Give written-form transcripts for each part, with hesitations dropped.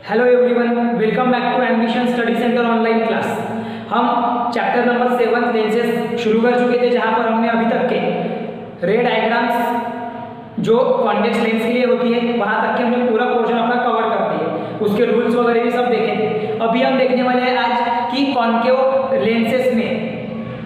Hello everyone, welcome back to ambition study centre online class. हम chapter number 7 lenses शुरू कर चुके थे, जहां पर हमने अभी तक के रे डायग्राम्स जो कॉन्वेक्स लेंस के लिए होती है वहां तक के हमने पूरा पोर्शन अपना कवर कर दिया, उसके रूल्स वगैरह भी सब देखे थे। अभी हम देखने वाले हैं आज कि कॉन्केव लेंसेज में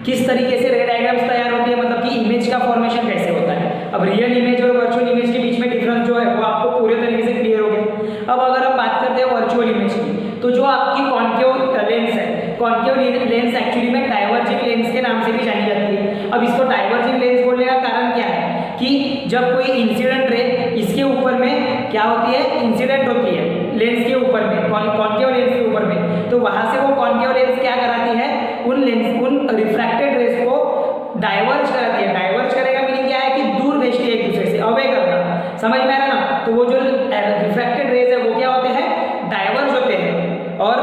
किस तरीके से रे डायग्राम्स तैयार होती है, मतलब कि इमेज का फॉर्मेशन कैसे होता है। अब रियल इमेज और वर्चुअल इमेज के बीच में डिफरेंस जो है वो आपको पूरे तरीके से क्लियर हो गया। अब अगर हम बात करते हैं वर्चुअल इमेज की, तो जो आपकी कॉन्केव लेंस है, कॉन्केव लेंस एक्चुअली में डाइवर्जिंग लेंस के नाम से भी जानी जाती है। अब इसको डाइवर्जिंग लेंस बोलने का कारण क्या है कि जब कोई इंसिडेंट रे इसके ऊपर में क्या होती है, इंसिडेंट होती है लेंस के ऊपर में, कॉन्केव लेंस के ऊपर में, तो वहां से वो कॉन्केव लेंस क्या कराती है, उन रिफ्रैक्टेड रेज को डाइवर्ज कराती है। डाइवर्ज करेगा मीनिंग क्या है कि दूर भेजती है एक दूसरे से, अवे करना, समझ में आ रहा ना। तो वो जो रिफ्रैक्टेड रेज है वो क्या होते हैं, डाइवर्ज होते हैं। और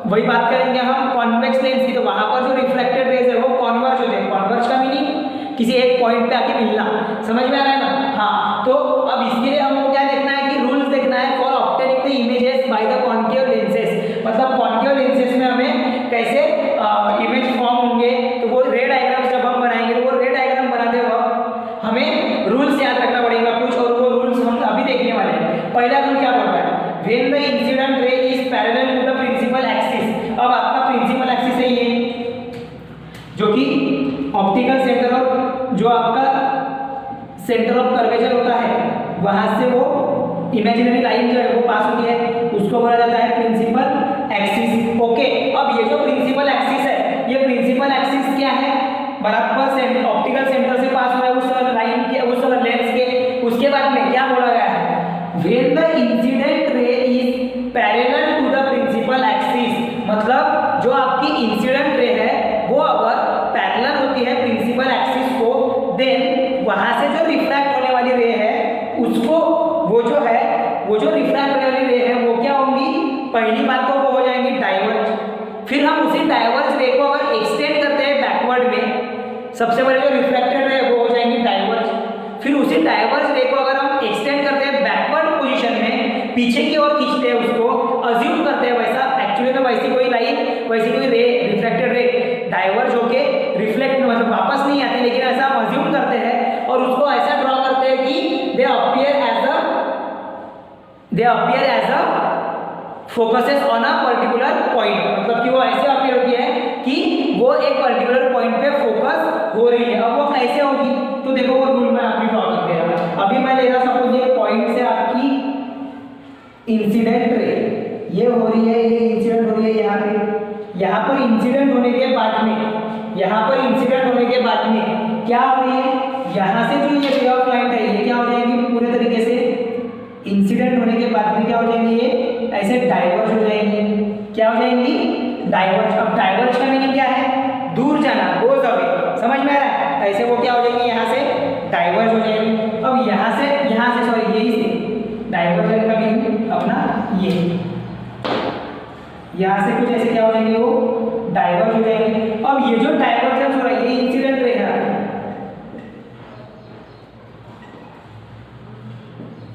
वही बात करेंगे हम कॉन्वेक्स लेंस की, तो वहां पर जो रिफ्रैक्टेड रेज है वो कॉन्वर्ज होते हैं। कॉन्वर्ज का मीनिंग किसी एक पॉइंट पे आके मिलना, समझ में आ रहा है ना। हाँ, तो अब इसके लिए हमको क्या देखना है कि रूल्स देखना है for obtaining the images by the concave lenses. मतलब कॉन्केव लेंसेज में हमें कैसे इमेज फॉर्म होंगे, तो वो रे डायग्राम जब हम बनाएंगे तो वो रे डायग्राम बनाते वक्त हमें रूल्स याद रखना पड़ेगा कुछ, और वो रूल्स हम अभी देखने वाले हैं। पहला रूल क्या बोलता है, when the incident ray is parallel to the principal axis. अब आपका प्रिंसिपल एक्सिस है ये, जो कि ऑप्टिकल सेंटर ऑफ, जो आपका सेंटर ऑफ कर्वेचर होता है वहां से वो इमेजिनरी लाइन जो है वो पास होती है, उसको बोला जाता है प्रिंसिपल एक्सिस। ओके, अब ये जो प्रिंसिपल एक्सिस है, ये प्रिंसिपल एक्सिस क्या है, बराबर ऑप्टिकल सेंटर से पास हो रहा है उस लाइन के, उस लेंस के। उसके बाद में क्या बोला गया है, when the incident ray is parallel to the principal axis. मतलब जो आपकी इंसिडेंट रे है वो अगर पैरेलल होती है प्रिंसिपल एक्सिस को, देन वहां से जो रिफ्रैक्ट होने वाली रे है उसको, वो जो है, वो जो रिफ्रैक्ट होने वाली रे है वो क्या होंगी, पहली बात तो वो हो जाएंगी डाइवर्ज। फिर हम उसी डाइवर्ज रे को अगर एक्सटेंड करते हैं बैकवर्ड में, सबसे पहले जो रिफ्रैक्टेड रे वो हो जाएंगी डाइवर्ज। फिर उसी डाइवर्ज रे को अगर हम एक्सटेंड करते हैं बैकवर्ड पोजीशन में, पीछे की ओर खींचते हैं उसको, अज्यूम करते हैं वैसा, एक्चुअली में वैसी कोई लाइन, वैसी कोई रे, रिफ्रैक्टेड रे डाइवर्ज होके रिफ्लेक्ट मतलब वापस नहीं आती, लेकिन ऐसा हम अज्यूम करते हैं और उसको ऐसा ड्रॉ करते हैं कि they appear as a focuses on a particular point. मतलब कि वो ऐसे अपीयर होती है कि वो एक पर्टिकुलर पॉइंट पे फोकस हो रही है। अब वो कैसे होगी, तो देखो वो रूल मैं अभी ड्रॉ कर दे रहा। अभी मैं ले रहा सपोज ये पॉइंट से आपकी इंसिडेंट रे ये हो रही है, ये इंसिडेंट हो रही है यहाँ पे। यहाँ पर इंसिडेंट होने के बाद में, यहाँ पर इंसिडेंट होने के बाद में क्या हो रही है, यहाँ से जो ये रे ऑफ लाइट है ये क्या हो जाएगी, पूरे तरीके से इंसिडेंट होने के बाद में क्या हो जाएंगी, ये ऐसे डाइवर्ज हो जाएंगी। क्या हो जाएंगी, डाइवर्ज। अब डाइवर्ज का मीनिंग क्या है, दूर जाना, गोज अवे, समझ में आ रहा है। ऐसे वो क्या हो जाएंगी, यहाँ से डाइवर्ज हो जाएंगी। अब यहाँ से सॉरी यही से डाइवर्जन का मीनिंग अपना ये, यहाँ से कुछ ऐसे क्या हो जाएंगे, वो डाइवर्ज हो जाएंगे। अब ये जो डाइवर्जेंस हो रहा है ये इंसिडेंट रे है,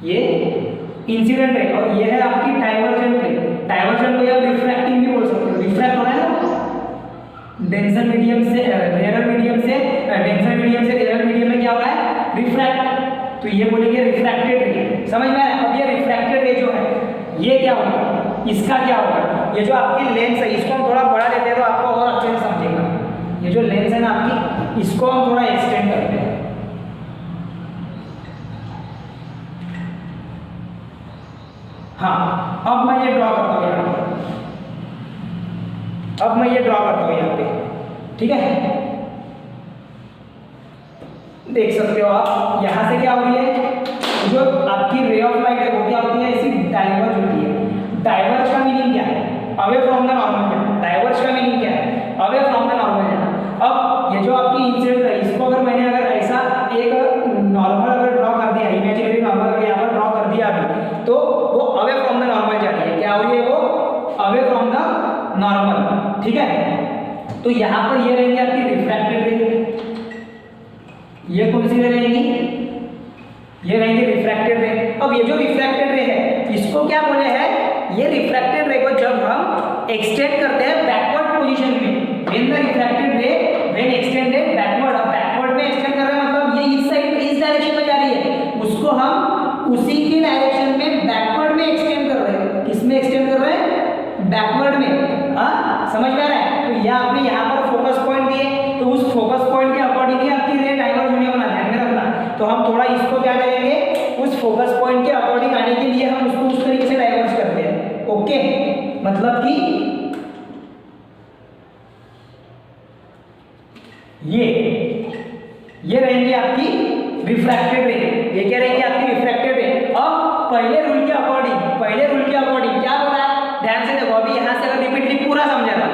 ये इंसिडेंट रे, और ये है आपकी डाइवर्जेंट रे। डाइवर्जेंट को आप रिफ्रैक्टिंग भी बोल सकते हो। रिफ्रैक्ट हो रहा है ना, डेंसर मीडियम से रेयर मीडियम से, डेंसर मीडियम से रेयर मीडियम में क्या हो रहा है, रिफ्रैक्ट, तो ये बोलेंगे रिफ्रैक्टेड रे। समझ में आ रहा है। अब ये रिफ्रैक्टेड रे जो है ये क्या होगा, इसका क्या होगा, ये जो आपकी लेंस है इसको हम थोड़ा बड़ा लेते हैं तो आपको और अच्छे से समझेगा। ये जो लेंस है ना आपकी, इसको हम थोड़ा एक्सटेंड करते हैं। हाँ, अब मैं ये ड्रॉ करता हूँ यहाँ पे, अब मैं ये ड्रॉ करता हूँ यहाँ पे, ठीक है। देख सकते हो आप, यहाँ से क्या हो रही है, जो आपकी रे ऑफ लाइट है वो क्या होती है, ऐसी डाइवर्ज होती है। डाइवर्ज का मीनिंग क्या है, अवे फ्रॉम द नॉर्मल जाना। डाइवर्ज का मीनिंग क्या है, अवे फ्रॉम द नॉर्मल जाना। अब ये जो आपकी इंसिडेंट है इसको अगर मैंने अगर ऐसा एक नॉर्मल अगर ड्रॉ कर दिया, इमेजिनरी नॉर्मल अगर यहाँ पर ड्रॉ कर दिया अभी, तो वो अवे फ्रॉम द नॉर्मल जा रही है। क्या हो रही है, वो अवे फ्रॉम द नॉर्मल, ठीक है। तो यहाँ पर ये रहेंगे आपकी रिफ्रैक्टेड रे, ये कौन सी रे रहेंगी, ये रहेंगे रिफ्रैक्टेड रे। अब ये जो रिफ्रैक्टेड रे है इसको क्या बोले हैं, ये रिफ्रैक्टेड रे को जब हम एक्सटेंड करते हैं बैकवर्ड पोजीशन में, व्हेन द रिफ्रैक्टेड रे व्हेन एक्सटेंडेड बैकवर्ड, अब बैकवर्ड में एक्सटेंड कर रहे हैं मतलब ये इस साइड इस डायरेक्शन में जा रही है, उसको हम उसी की डायरेक्शन में बैकवर्ड में एक्सटेंड कर रहे हैं। किस में एक्सटेंड कर रहे हैं? बैकवर्ड में। हाँ, समझ में आ रहा है? तो यह आपने यहाँ पर फोकस पॉइंट दिए, तो उस फोकस पॉइंट के अकॉर्डिंग ही आपकी रे डाइवर्ज होने वाला, ध्यान में रखना। तो हम थोड़ा इसको क्या करेंगे, उस फोकस पॉइंट के अकॉर्डिंग आने के लिए हम उसको उस तरीके से डाइवर्ज करते हैं। ओके, मतलब कि ये रहेंगी आपकी रिफ्रैक्टेड रे, ये क्या रहेंगी आपकी रिफ्रैक्टेड रे। अब पहले रूल के अकॉर्डिंग क्या बोला है, ध्यान से देखो, अभी यहां से अगर रिपीटली पूरा समझाना,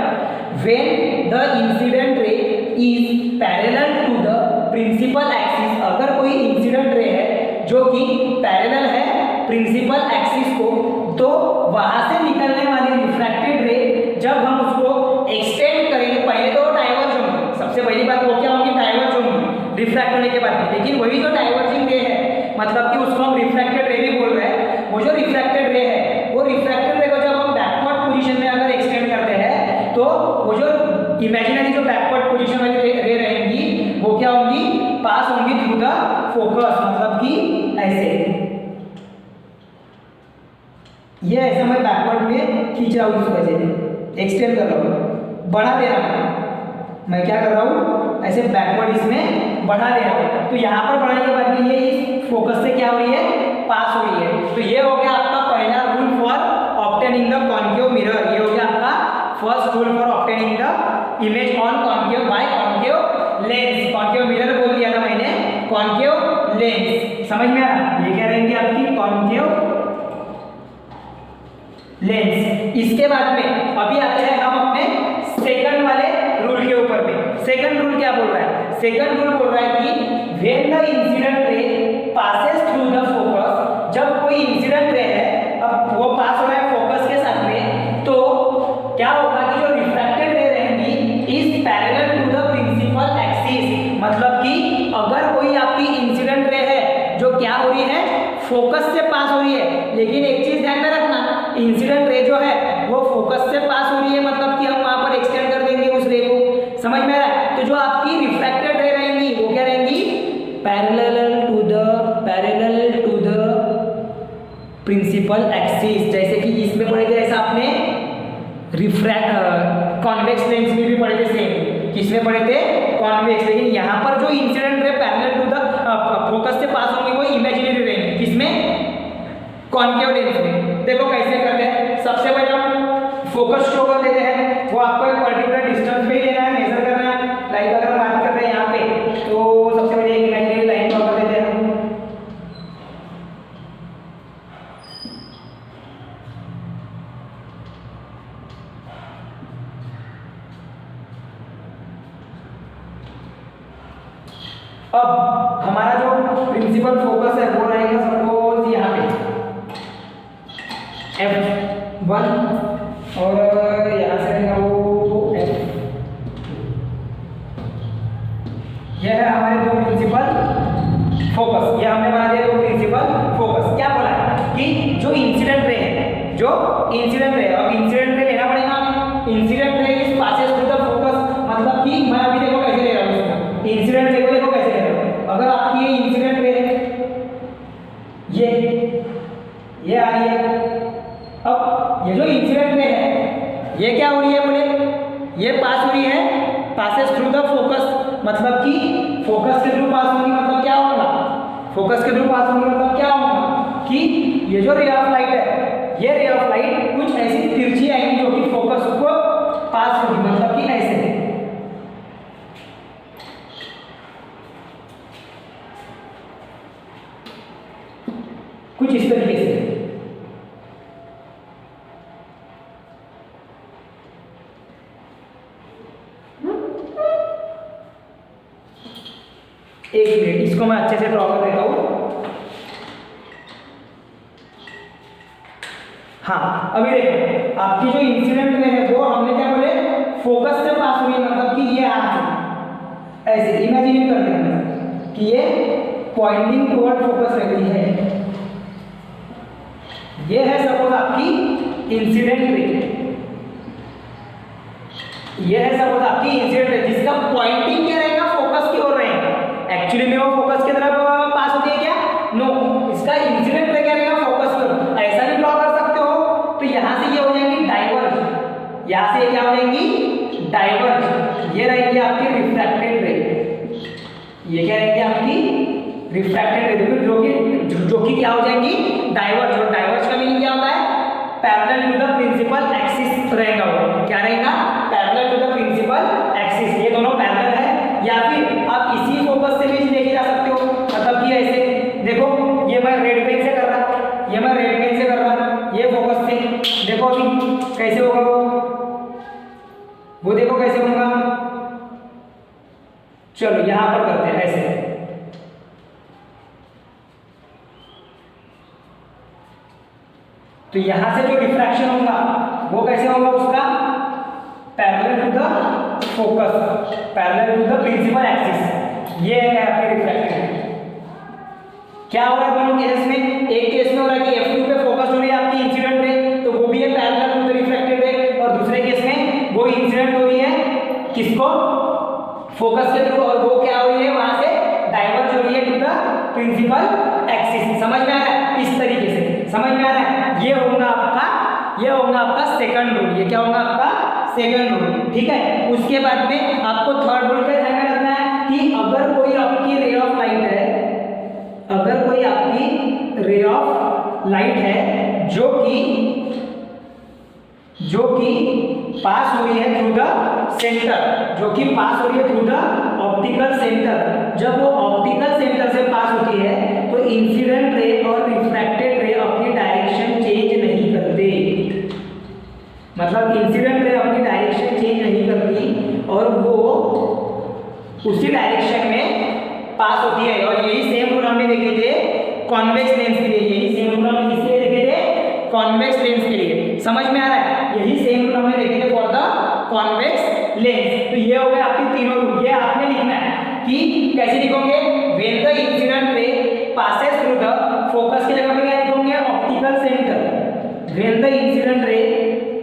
when the incident ray is parallel to the principal axis, अगर कोई इंसिडेंट रे है जो कि पैरेलल है प्रिंसिपल एक्सिस को, तो वहां से निकलने वाली रिफ्रैक्टेड रे जब हम उसको एक्सटेंड करेंगे, पहले तो डाइवर्ज होंगे, सबसे पहली बात वो क्या होगी, डाइवर्ज होंगी रिफ्रैक्ट होने के बाद। लेकिन वही जो डाइवर्जिंग रे है, मतलब कि उसको हम रिफ्रैक्टेड रे भी बोल रहे हैं, वो जो रिफ्रैक्टेड रे है, वो रिफ्रैक्टेड रे को जब हम बैकवर्ड पोजीशन में अगर एक्सटेंड करते हैं, तो वो जो इमेजिनरी जो बैकवर्ड पोजीशन वाली रे रहेंगी, वो क्या होंगी, पास होंगी थ्रू द फोकस, मतलब कि ऐसे, ये ऐसे मैं बैकवर्ड में खींच रहा हूँ, इस वजह से एक्सटेंड कर रहा हूँ, बढ़ा दे रहा हूँ, मैं क्या कर रहा हूँ, ऐसे बैकवर्ड इसमें बढ़ा दे रहा हूँ। तो यहाँ पर बढ़ाने के बाद में ये इस फोकस से क्या हो रही है, पास हो रही है। तो ये हो गया आपका पहला rule for obtaining the concave mirror, ये हो गया आपका first rule for obtaining the image on concave by concave lens. Concave mirror बोल दिया था मैंने, कॉन्केव लेंस, समझ में आ रहा? ये क्या रहेंगी आपकी कॉन्केव लेंस। इसके बाद में अभी आते हैं हम अपने सेकंड वाले रूल के ऊपर में। सेकंड रूल क्या बोल रहा है? सेकंड रूल बोल रहा है कि when the incident ray passes through the focus, जब कोई इंसिडेंट रे है, अब वो पास हो रहा है फोकस के साथ में, तो क्या होगा कि जो रिफ्रैक्टेड रे रहेंगी is parallel to the principal axis, मतलब कि अगर कोई आपकी इंसिडेंट रे है जो क्या हो रही है, फोकस से पास हो रही है, लेकिन एक चीज ध्यान में रखना, इंसिडेंट रे जो है वो फोकस से पास हो रही है, मतलब कि हम वहां पर एक्सटेंड कर देंगे उस रे को, समझ में आ रहा है? तो जो आपकी रिफ्रैक्टेड रे रहेंगी वो क्या रहेंगी, parallel to the principal axis. जैसे कि इसमें पढ़े थे, ऐसा आपने कॉन्वेक्स लेंस में भी पढ़े थे, सेम किसमें पढ़े थे, कॉन्वेक्स। लेकिन यहाँ पर जो incident ray parallel to the focus से पास होंगे वो इमेजिनरी रहेंगी, किसमें, कॉन्केव लेंस में। देखो कैसे करते हैं, सबसे पहले हम फोकस शो कर देते हैं, वो आपको एक पर्टिकुलर डिस्टेंस पे ही लेना है, मेजर करना है। लाइक अगर हम बात कर रहे हैं यहाँ पे, तो सबसे पहले एक इमेजिनरी लाइन ड्रॉ कर देते हैं हम। अब हमारा जो प्रिंसिपल फोकस है वो रहेगा सपोज यहाँ पे F1 और यहाँ से रहेगा वो F। यह है हमारे दो प्रिंसिपल फोकस, ये हमने बना दिया दो प्रिंसिपल फोकस। क्या बोला है कि जो इंसिडेंट रे है, जो इंसिडेंट रे, अब इंसिडेंट रे लेना पड़ेगा हमें, incident ray is passes through the focus, मतलब कि मैं अभी देखो कैसे ले रहा हूँ इसका इंसिडेंट रे को, देखो कैसे ले रहा हूँ। अगर आपकी ये इंसिडेंट रे है, ये आ रही है, अब ये जो इंसिडेंट रे है ये क्या हो रही है बोले, ये पास हो रही है, पासेस थ्रू द फोकस, मतलब कि फोकस के थ्रू पास होगी, मतलब क्या होगा, फोकस के थ्रू पास होगी मतलब क्या होगा कि ये जो रे ऑफ लाइट है, ये रे ऑफ लाइट कुछ ऐसी तिरछी आएगी जो कि फोकस को पास होगी, मतलब कि ऐसे कुछ इस तरीके से। एक मिनट, इसको मैं अच्छे से ड्रॉ कर देता हूँ। हाँ, अभी देखो आपकी जो इंसिडेंट रे है वो हमने क्या बोले, फोकस से पास हुई, मतलब कि ये ऐसे इमेजिन कर देना कि ये पॉइंटिंग टुवर्ड फोकस रहती है। ये है सपोज आपकी इंसिडेंट रे, ये है सपोज आपकी इंसिडेंट रे जिसका पॉइंटिंग क्या रहेगा, फोकस की ओर रहेगा। एक्चुअली में वो फोकस की तरफ पास होती है क्या, नो, इसका इंसिडेंट रे क्या रहेगा, फोकस की ओर। ऐसा भी ड्रॉ कर सकते हो, तो यहाँ से ये हो जाएंगी डाइवर्ज, यहाँ से क्या हो जाएंगी डाइवर्ज, ये रहेगी आपकी रिफ्रैक्टेड रे, ये क्या रहेगी आपकी रिफ्रैक्टेड रे, देखो जो कि क्या हो जाएंगी डाइवर्ज। और डाइवर्ज का मीनिंग क्या होता है, parallel to the principal axis रहेगा, वो क्या रहेगा parallel to the principal axis, ये दोनों पैरेलल है। या फिर आप इसी फोकस से भी लेके जा सकते हो, मतलब कि ऐसे देखो, ये मैं रेड पेन से कर रहा, ये मैं रेड पेन से कर रहा, ये फोकस से, देखो अभी कैसे होगा वो देखो कैसे होगा। चलो यहां पर करते हैं ऐसे, तो यहां से जो डिफ्रैक्शन होगा वो कैसे होगा, उसका parallel to the focus, parallel to the principal axis, ये है आपके रिफ्रैक्टेड। क्या हो रहा है दोनों केसेस में, एक केस में हो रहा है कि F2 पे फोकस हो रही है आपकी इंसिडेंट रे, तो वो भी है पैरेलल टू द रिफ्रैक्टेड रे, और दूसरे केस में वो इंसिडेंट हो रही है किसको, फोकस के थ्रू, और वो क्या हो रही है वहां से डाइवर्ज हो रही है टू द प्रिंसिपल एक्सिस। समझ में आ रहा है, इस तरीके से समझ में आ रहा है। ये होगा आपका सेकंड रूल, ये क्या होगा आपका सेकंड रूल, ठीक है। उसके बाद में आपको थर्ड रूल का ध्यान में रखना है कि अगर कोई आपकी रे ऑफ लाइट है, अगर कोई आपकी रे ऑफ लाइट है जो कि पास हो रही है थ्रू द सेंटर, जो कि पास हो रही है थ्रू द ऑप्टिकल सेंटर, जब वो ऑप्टिकल सेंटर से पास होती है तो इंसिडेंट रे और रिफ्रैक्टेड रे अपनी डायरेक्शन चेंज नहीं करते, मतलब इंसिडेंट रे अपनी डायरेक्शन चेंज नहीं करती और वो उसी डायरेक्शन में पास होती है। और यही सेम रूल हमने देखे थे कॉन्वेक्स लेंस के लिए, यही सेम रूल हमने किसके लिए देखे थे, कॉन्वेक्स लेंस के लिए। समझ में आ रहा है, यही सेम रूल हमने देखे थे फॉर द कॉन्वेक्स लेंस। तो ये हो गए आपके तीनों रूल, ये आपने लिखना है कि कैसे लिखोगे, when the incident ray passes through the focus की जगह पे क्या लिखोगे, optical centre, when the incident रे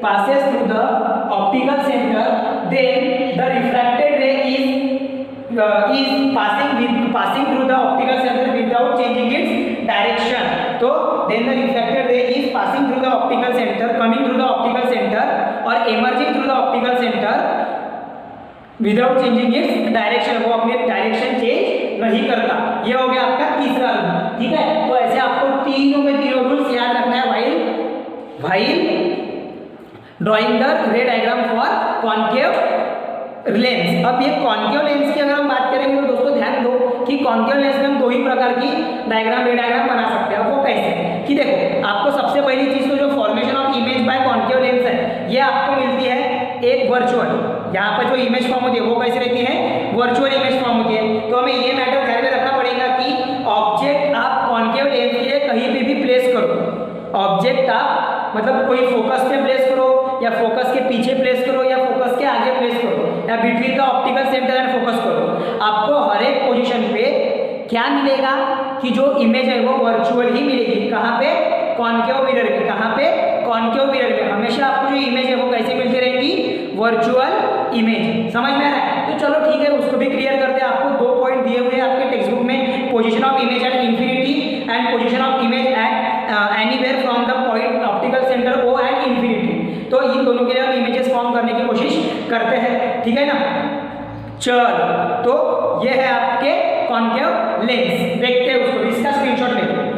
passes through the optical center, then the refracted ray is passing through the optical center without changing its direction. So then the refracted ray is passing through the optical center, coming through the optical center or emerging through the optical center without changing its direction, वो अपने direction change नहीं करता। ये हो गया आपका तीसरा rule, ठीक है। तो ऐसे आपको तीनों के तीनों रूल्स याद रखना है while ड्राइंग द रे डायग्राम फॉर कॉन्केव लेंस। अब ये कॉन्केव लेंस की अगर हम बात करेंगे तो दोस्तों ध्यान दो कि कॉन्केव लेंस में हम दो ही प्रकार की डायग्राम रे डायग्राम बना सकते हैं। वो कैसे कि देखो, आपको सबसे पहली चीज तो जो formation of image by concave lens है, ये आपको मिलती है एक वर्चुअल, यहाँ पर जो इमेज फॉर्म होती है वो कैसे रहती है, वर्चुअल इमेज फॉर्म होती है। तो हमें ये मैटर ध्यान में रखना पड़ेगा कि ऑब्जेक्ट आप कॉन्केव लेंस के लिए कहीं पे भी प्लेस करो, ऑब्जेक्ट आप मतलब कोई फोकस पे प्लेस करो या फोकस के पीछे प्लेस करो या फोकस के आगे प्लेस करो या between the optical centre and focus करो, आपको हर एक पोजीशन पे क्या मिलेगा कि जो इमेज है वो वर्चुअल ही मिलेगी। कहाँ पे, कॉन्केव मिरर पे, कहाँ पे, कॉन्केव मिरर पे हमेशा आपको जो इमेज है वो कैसे मिलती रहेगी, वर्चुअल इमेज। समझ में आ रहा है, तो चलो ठीक है, उसको भी क्लियर करते हैं। आपको दो पॉइंट दिए हुए हैं आपके टेक्स्ट बुक में, position of image at infinity and position of image at anywhere from the point optical centre O and infinity. तो इन दोनों के लिए हम इमेजेस फॉर्म करने की कोशिश करते हैं, ठीक है ना। चलो, तो ये है आपके कॉन्केव लेंस, देखते हैं उसको, इसका स्क्रीनशॉट लेते हैं।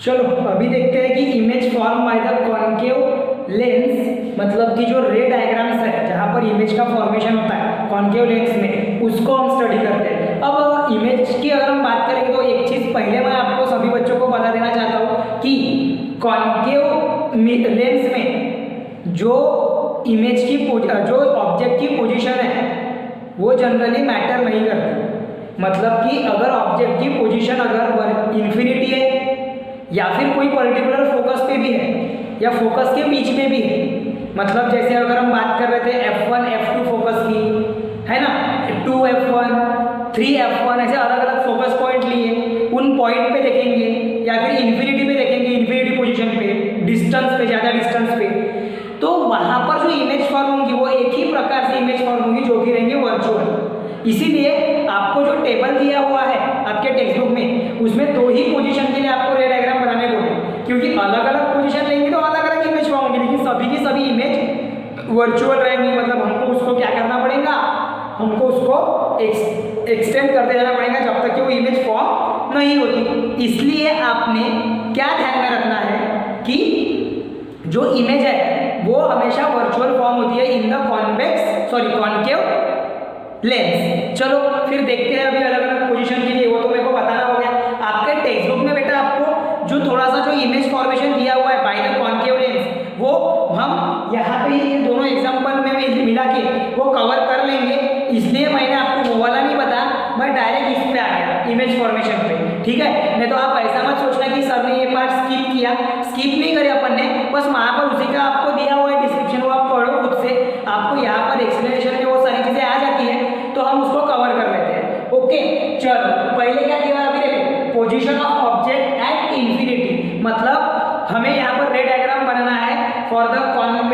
चलो अभी देखते हैं कि image form by the concave lens, मतलब कि जो रे डायग्राम्स है जहाँ पर इमेज का फॉर्मेशन होता है कॉन्केव लेंस में, उसको हम स्टडी करते हैं। अब इमेज की अगर हम बात करेंगे तो एक चीज़ पहले मैं आपको सभी बच्चों को बता देना चाहता हूँ कि कॉन्केव लेंस में जो इमेज की जो ऑब्जेक्ट की पोजीशन है वो जनरली मैटर नहीं करती। मतलब कि अगर ऑब्जेक्ट की पोजीशन अगर इन्फिनिटी है या फिर कोई पर्टिकुलर फोकस पे भी है या फोकस के बीच में भी है, मतलब जैसे अगर हम बात कर रहे थे F1 F2 फोकस की, है ना, 2 F1 3 F1 ऐसे अलग अलग पॉइंट लिए, उन पॉइंट पे देखेंगे या फिर इन्फिनिटी पे देखेंगे, इन्फिनिटी पोजीशन पे, डिस्टेंस पे, ज़्यादा डिस्टेंस पे, तो वहाँ पर जो इमेज फॉर्म होंगी वो एक ही प्रकार से इमेज फॉर्म होंगी जो कि रहेंगे वर्चुअल। इसीलिए आपको जो टेबल दिया हुआ है आपके टेक्स्ट बुक में, उसमें दो ही पोजीशन के लिए आपको रे डायग्राम बनाने बोले, क्योंकि अलग अलग पोजीशन लेंगे तो अलग अलग इमेज फॉर्म होंगी, लेकिन सभी की सभी इमेज वर्चुअल रहेंगी। मतलब हमको उसको क्या करना पड़ेगा, हमको उसको एक्सटेंड करते जाना पड़ेगा जब तक कि वो इमेज फॉर्म नहीं होती। इसलिए आपने क्या ध्यान में रखना है कि जो इमेज है वो हमेशा वर्चुअल फॉर्म होती है इन द कॉन्केव लेंस। चलो फिर देखते हैं अभी अलग अलग पोजीशन के लिए, वो तो मेरे को बताना हो गया। आपके टेक्स्ट बुक में बेटा आपको जो थोड़ा सा जो इमेज फॉर्मेशन दिया हुआ है बाय द कॉन्केव लेंस, वो हम यहाँ पे ये दोनों एग्जांपल में मिला के वो कवर कर लेंगे। इसलिए मैंने आपको वो वाला नहीं बताया, मैं डायरेक्ट इस पे आ गया इमेज फॉर्मेशन पे, ठीक है। नहीं तो आप ऐसा मत सोचना कि सर ने ये पार्ट स्किप किया, स्किप नहीं करे अपन ने, बस वहाँ पर उसी का आपको दिया हुआ है डिस्क्रिप्शन, वो आप पढ़ो खुद से, आपको यहाँ पर एक्सप्लेनेशन में वो सारी चीज़ें आ जाती है, तो हम उसको कवर कर लेते हैं। ओके चलो, पहले क्या दिया अभी देखो, position of object at infinity, मतलब हमें यहाँ पर रे डायग्राम बनाना है फॉर द कॉन्केव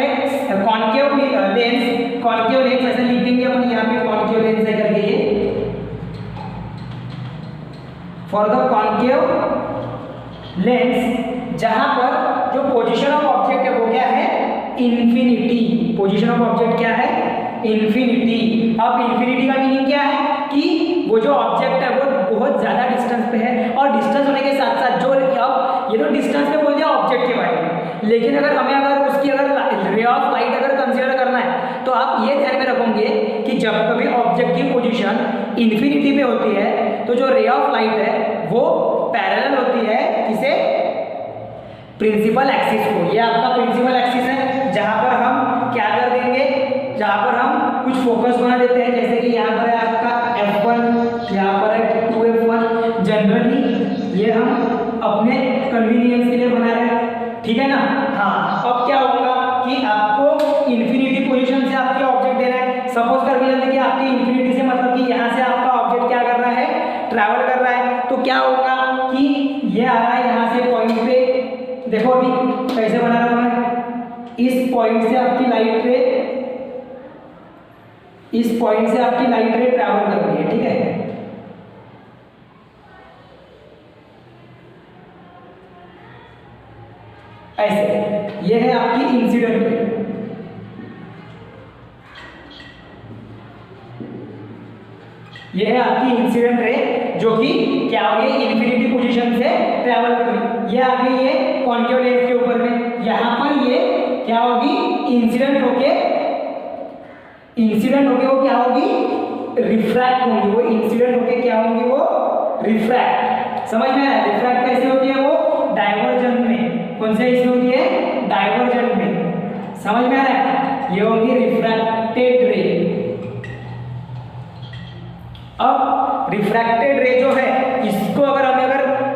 लेंस, ऐसे लिख देंगे अपन यहाँ पे कॉन्केव लेंस है करके, ये फॉर द कॉन्केव लेंस, जहां पर जो पोजीशन ऑफ ऑब्जेक्ट है वो क्या है, इन्फिनिटी। पोजीशन ऑफ ऑब्जेक्ट क्या है, इन्फिनिटी। अब इन्फिनिटी का मीनिंग क्या है कि वो जो ऑब्जेक्ट है वो बहुत ज्यादा डिस्टेंस पे है, और डिस्टेंस होने के साथ साथ जो अब ये तो डिस्टेंस पे बोल दिया ऑब्जेक्ट के बारे में, लेकिन अगर उसकी रे ऑफ लाइट अगर कंसीडर करना है तो आप ये ध्यान में रखोगे कि जब कभी ऑब्जेक्ट की पोजीशन इन्फिनिटी पे होती है तो जो रे ऑफ लाइट है वो पैरेलल होती है किसे, प्रिंसिपल एक्सिस को। ये आपका प्रिंसिपल एक्सिस है, जहां पर हम क्या कर देंगे, जहां पर हम कुछ फोकस बना देते हैं, जैसे कि यहाँ पर है आपका F1, यहाँ पर है 2F1। जनरली ये हम अपने कन्वीनियंस के लिए बना रहे हैं, ठीक है ना। हाँ, अब क्या होगा कि आपको इन्फिनिटी पोजीशन से आपके ऑब्जेक्ट देना है। सपोज कर लेते कि आपकी इन्फिनिटी से मतलब कि यहाँ से आपका ऑब्जेक्ट क्या कर रहा है, ट्रैवल कर रहा है, तो क्या होगा कि ये आ रहा है यहाँ से पॉइंट पे, देखो अभी कैसे बना रहा हूँ मैं, इस पॉइंट से आपकी लाइट रे, इस पॉइंट से आपकी लाइट रे ट्रैवल कर रही है, ठीक है। ऐसे ये है आपकी इंसिडेंट रे, ये है आपकी इंसिडेंट रे जो कि क्या हो गई, इन्फिनिटी पोजीशन से ट्रैवल कर रही, ये आ गई है कॉन्केव लेंस के ऊपर में। यहाँ पर ये क्या होगी, इंसिडेंट होके वो क्या होगी, रिफ्रैक्ट होगी, वो इंसिडेंट होके क्या होगी, वो रिफ्रैक्ट। समझ में आया, रिफ्रैक्ट कैसे होती है, वो डाइवर्जन में, कौन से इसमें होती है, डाइवर्जन में। समझ में आ रहा है, ये होगी रिफ्रैक्टेड रे। अब रिफ्रैक्टेड रे जो है इसको अगर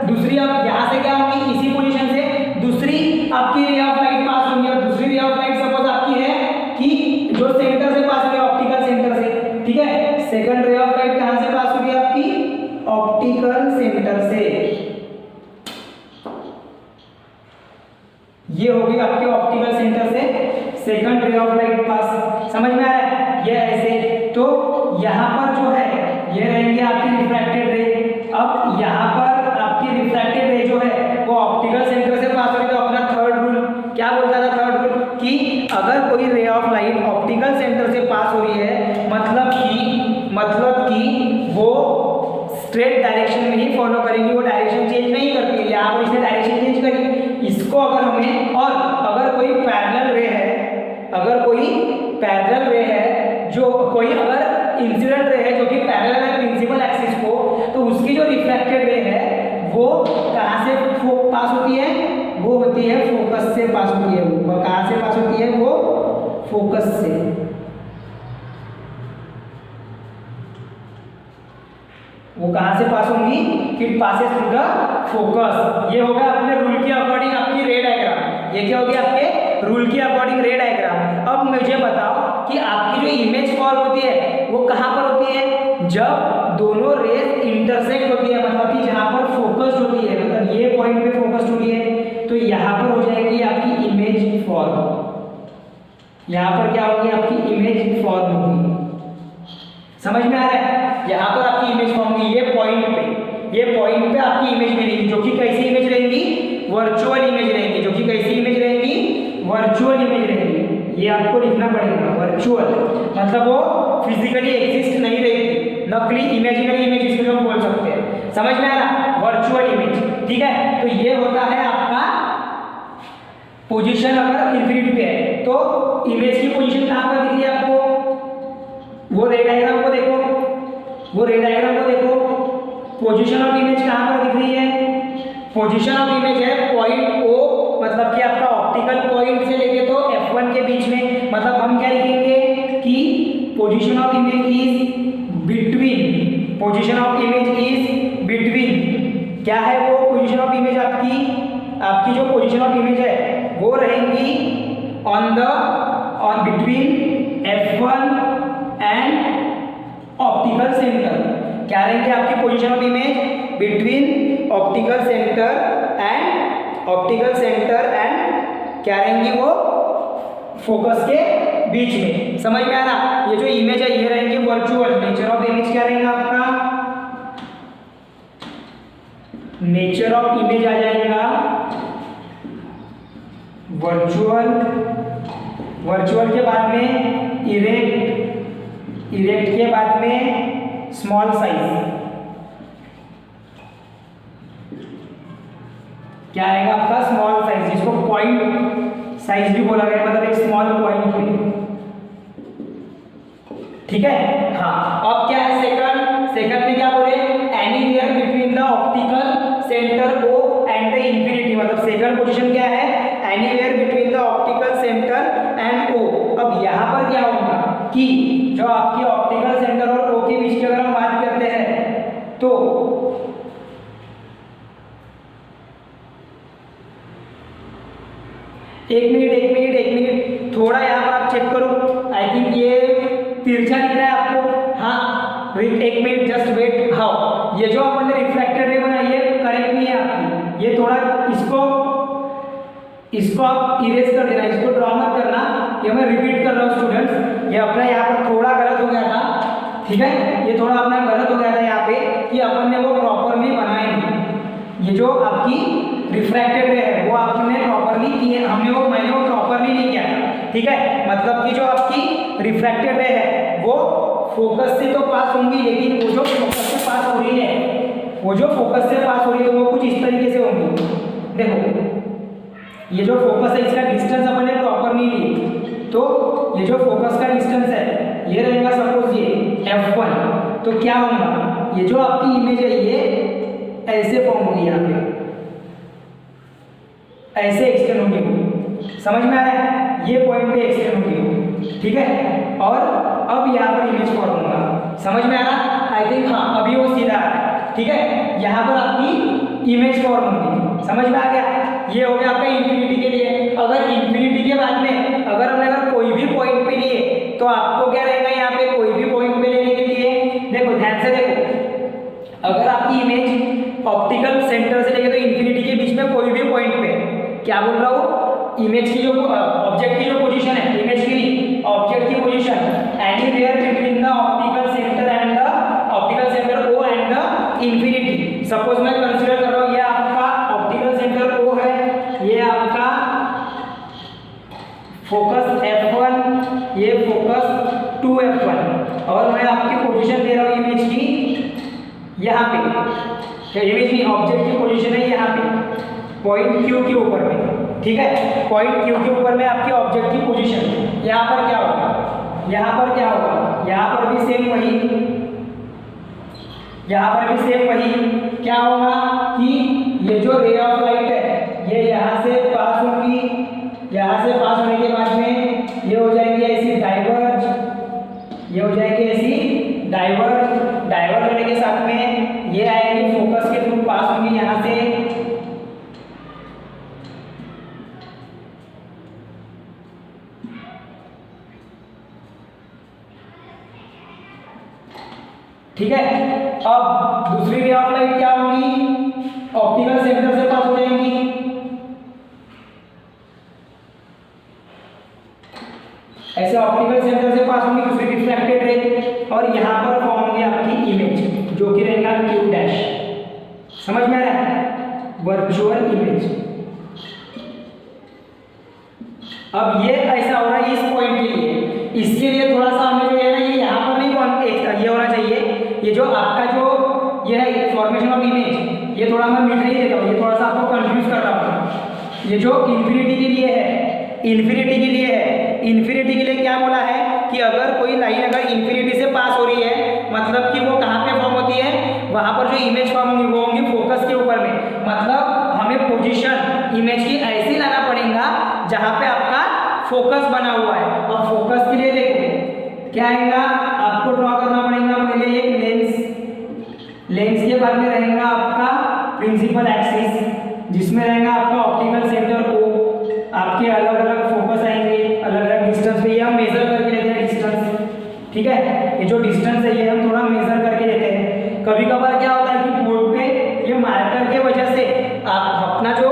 दूसरी, अब यहाँ से क्या होगी, इसी पोजीशन से दूसरी आपकी रे ऑफ लाइट पास होगी, और दूसरी रे ऑफ लाइट सपोज आपकी है कि जो सेंटर से पास हो रही है, ऑप्टिकल सेंटर से, ठीक है। सेकंड रे ऑफ लाइट कहाँ से पास हो रही है आपकी, ऑप्टिकल सेंटर से, ये होगी आपके ऑप्टिकल सेंटर से सेकंड रे ऑफ लाइट पास। समझ में आ रहा है, ये ऐसे, तो यहाँ पर जो है ये रहेंगे आपकी रिफ्रैक्टेड रे। अब यहाँ पर आपकी रिफ्रैक्टेड रे जो है वो ऑप्टिकल सेंटर से पास हो रही है, तो अपना थर्ड रूल क्या बोलता था, थर्ड रूल कि अगर कोई रे ऑफ लाइट ऑप्टिकल सेंटर से पास हो रही है, मतलब कि वो स्ट्रेट डायरेक्शन में ही फॉलो करेंगी, वो डायरेक्शन चेंज नहीं करती है। यहाँ पर इसने डायरेक्शन चेंज करी, इसको अगर हमें, और अगर कोई पैरेलल रे है, जो कोई अगर इंसिडेंट रे है जो कि पैरेलल है प्रिंसिपल एक्सिस को, तो उसकी जो रिफ्रैक्टेड रे है वो कहाँ से पास होती है, वो होती है फोकस से पास होती है। वो कहाँ से पास होती है, वो फोकस से। वो कहाँ से पास होंगी, it passes through the focus. ये होगा अपने रूल के अकॉर्डिंग आपकी रे डायग्राम, ये क्या होगी आपके रूल के अकॉर्डिंग रे डायग्राम। अब मुझे बताओ कि आपकी जो इमेज फॉर्म होती है वो कहाँ पर होती है, जब दोनों रेज इंटरसेक्ट होती है, मतलब कि जहां पर फोकस्ड होती है, मतलब ये पॉइंट पे फोकस्ड होती है, तो यहां पर हो जाएगी आपकी इमेज फॉर्म। यहां पर क्या होगी? आपकी इमेज फॉर्म होगी। समझ में आ रहा है? यहां पर आपकी इमेज फॉर्म होगी, ये पॉइंट पे आपकी इमेज मिलेगी, जो कि कैसी इमेज रहेगी? वर्चुअल इमेज रहेगी। जो कि कैसी इमेज रहेगी? वर्चुअल इमेज रहेगी। ये आपको लिखना पड़ेगा, वर्चुअल मतलब वो फिजिकली एग्जिस्ट नहीं रहेगी, नकली इमेजिनरी इमेज इसको हम बोल सकते हैं। समझ में आ रहा? वर्चुअल इमेज, ठीक है। तो ये होता है आपका पोजीशन। अगर इंफिनिटी पे है तो इमेज की पोजीशन कहां पर दिख रही है आपको? वो रे डायग्राम को देखो, पोजीशन ऑफ इमेज कहां पर दिख रही है? पोजीशन ऑफ इमेज है पॉइंट ओ, मतलब कि आपका ऑप्टिकल पॉइंट से लेके तो F1 के बीच में। मतलब हम क्या लिखेंगे कि position of image is between, क्या है वो पोजीशन ऑफ इमेज? आपकी जो पोजीशन ऑफ इमेज है वो रहेंगी on between F1 and optical centre. क्या रहेंगे आपकी position of image? Between optical centre and क्या रहेंगी वो? फोकस के बीच में। समझ में आ रहा? ये जो इमेज है ये रहेंगे वर्चुअल। नेचर ऑफ इमेज क्या रहेगा आपका? नेचर ऑफ इमेज आ जाएगा वर्चुअल के बाद में इरेक्ट के बाद में स्मॉल साइज। क्या आएगा आपका? स्मॉल साइज, जिसको पॉइंट साइज भी बोला गया, मतलब एक स्मॉल पॉइंट पे। ठीक है। हाँ, अब क्या है सेकंड में क्या बोले? Anywhere between the optical centre O and the infinity. मतलब सेकंड पोजीशन क्या है? Anywhere between the optical centre and O. अब यहाँ पर क्या होगा कि जो आपकी ऑप्टिकल सेंटर और ओ के बीच की अगर हम बात करते हैं तो एक मिनट थोड़ा यहाँ पर आप चेक करो। आई थिंक ये तिरछा दिख रहा है आपको। हाँ, एक मिनट, जस्ट वेट। हाउ, ये जो अपन ने रिफ्लेक्टेड रे बनाई है करेक्ट नहीं है आपकी। ये थोड़ा इसको आप इरेज कर देना, इसको ड्रॉ मत करना। ये मैं रिपीट कर रहा हूँ स्टूडेंट्स, ये अपना यहाँ पर थोड़ा गलत हो गया था। ठीक है, ये थोड़ा अपना गलत हो गया था यहाँ पे कि अपन ने वो प्रॉपरली बनाए नहीं। ये जो आपकी रिफ्रैक्टेड रे है वो आपने प्रॉपरली की है, मैंने वो प्रॉपरली नहीं किया था। ठीक है, मतलब कि जो आपकी रिफ्रैक्टेड रे है वो फोकस से तो पास होंगी, लेकिन वो जो फोकस से पास हो रही है तो वो कुछ इस तरीके से होंगी। देखो, ये जो फोकस है इसका डिस्टेंस अपन ने प्रॉपर नहीं ली, तो ये जो फोकस का डिस्टेंस है ये रहेगा सपोज ये F1। तो क्या होगा? ये जो आपकी इमेज है ये ऐसे फॉर्म होगी, यहाँ पे ऐसे एक्सटेंड होगी। समझ में आ रहा है? ये पॉइंट पे एक्सटेंड होगी। ठीक है, और अब यहाँ पर इमेज फॉर्म होगा। समझ में आ रहा? आई थिंक हाँ, अभी वो सीधा आ रहा है। ठीक है, यहाँ पर आपकी इमेज फॉर्म होगी। समझ में आ गया? ये हो गया आपका इंफिनिटी के लिए। अगर इंफिनिटी के बाद में अगर कोई भी पॉइंट पे लिए तो आपको क्या रहेगा? यहाँ पे कोई भी पॉइंट पे लेने के लिए देखो, ध्यान से देखो, अगर आपकी इमेज ऑप्टिकल सेंटर से लेके तो इंफिनिटी के बीच में कोई भी पॉइंट पे, क्या बोल रहा हूँ, इमेज की जो ऑब्जेक्ट की जो पोजीशन है, इमेज की नहीं, ऑब्जेक्ट की position anywhere between the optical centre and the optical centre O and the infinity. Suppose मैं कंसीडर कर रहा हूँ ये आपका ऑप्टिकल सेंटर ओ है, ये आपका फोकस F1, ये फोकस 2F1, और मैं आपकी पोजीशन दे रहा हूँ इमेज की यहाँ पे। इमेज नहीं, ऑब्जेक्ट की पोजीशन है यहाँ पे पॉइंट Q के ऊपर में। ठीक है, पॉइंट Q के ऊपर में आपकी ऑब्जेक्ट की पोजीशन। यहाँ पर क्या होगा? यहाँ पर भी सेम वही। क्या होगा कि ये जो रे ऑफ लाइट है ये यहाँ से पास होगी, यहाँ से पास होने के बाद में ये हो जाएगी ऐसी डाइवर्ज, डाइवर्ज होने के साथ में ये आएगी फोकस के थ्रू पास होंगी यहाँ से। ठीक है। अब दूसरी रे ऑफ लाइट क्या होगी, ऑप्टिकल सेंटर से पास हो जाएंगी, ऐसे ऑप्टिकल सेंटर से पास होंगी दूसरी रिफ्रैक्टेड रे, और यहाँ पर फॉर्म होंगी आपकी इमेज जो कि रहेगा क्यू डैश। समझ में आ रहा है, वर्चुअल इमेज। अब ये ऐसा हो रहा है इस पॉइंट के लिए, इसके लिए थोड़ा सा हमें जो है ना ये यहाँ पर नहीं ये होना चाहिए, ये जो आपका जो ये है फॉर्मेशन ऑफ इमेज, ये थोड़ा मैं मिठाई देता हूँ, ये थोड़ा सा आपको कंफ्यूज कर रहा हूँ। ये जो इन्फिनिटी के लिए है, इन्फिनिटी के लिए है, इन्फिनिटी के लिए क्या बोला है कि अगर कोई लाइन अगर इन्फिनिटी से पास हो रही है, मतलब कि वो कहाँ पे फॉर्म होती है, वहाँ पर जो इमेज फॉर्म होंगी वो होंगी फोकस के ऊपर में। मतलब हमें पोजीशन इमेज की ऐसी लाना पड़ेगा जहाँ पे आपका फोकस बना हुआ है। और फोकस के लिए देखो क्या आएगा, आपको ड्रॉ करना पड़ेगा पहले एक लेंस, लेंस के बाद में रहेगा आपका प्रिंसिपल एक्सिस जिसमें रहेगा आपका ऑप्टिकल सेंटर को, आपके अलग अलग फोकस आएंगे अलग अलग डिस्टेंस पे, ये हम मेजर करके लेते हैं डिस्टेंस। ठीक है, ये जो डिस्टेंस है ये हम थोड़ा मेजर करके लेते हैं। कभी कभार क्या होता है कि बोर्ड पे ये मार्कर के वजह से आप अपना जो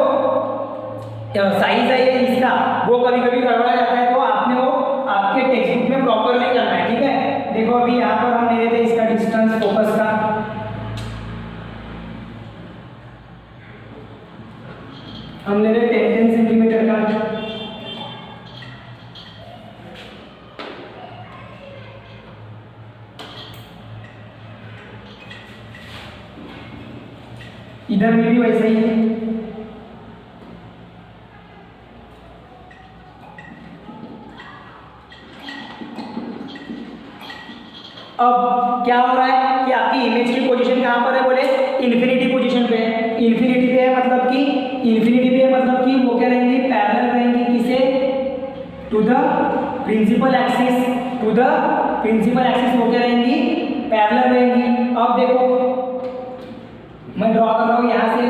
साइज है ये इसका वो कभी कभी गड़बड़ा जाता है, तो आपने वो आपके टेक्स्ट बुक में प्रॉपरली करना है। ठीक है, देखो अभी यहाँ पर हम ले लेते हैं इसका डिस्टेंस फोकस का, हम ले लेते हैं 10 सेंटीमीटर का। इधर में भी वैसे ही है। अब क्या हो रहा है कि आपकी इमेज की पोजीशन कहाँ पर है, बोले इन्फिनिटी पोजीशन पे है। इन्फिनिटी पे है मतलब कि इन्फिनिटी पे है मतलब कि वो क्या रहेंगी, पैरेलल रहेंगी किसे, to the principal axis, to the principal axis वो क्या रहेंगी, पैरेलल रहेंगी। अब देखो मैं ड्रॉ कर रहा हूँ यहाँ से,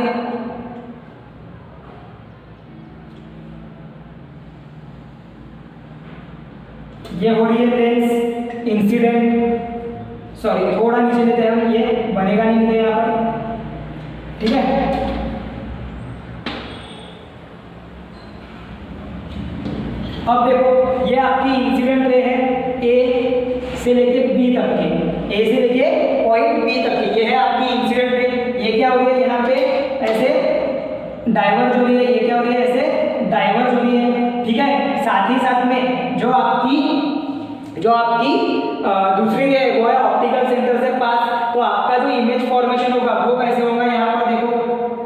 ये हो रही है लेंस इंसिडेंट, सॉरी थोड़ा नीचे लेते हैं हम, ये बनेगा नहीं यहाँ पर। ठीक है, अब देखो ये आपकी इंसिडेंट रे है ए से लेके बी तक की, ए से लेके पॉइंट बी तक की, ये है आपकी इंसिडेंट रे। ये क्या हो रही है यहाँ पे ऐसे डाइवर्ज हो रही है, ये क्या हो रही है ऐसे डाइवर्ज हो रही है। ठीक है, साथ ही साथ में जो आपकी दूसरी है वो है ऑप्टिकल सेंटर से पास, तो आपका जो इमेज फॉर्मेशन होगा वो कैसे होगा, यहाँ पर देखो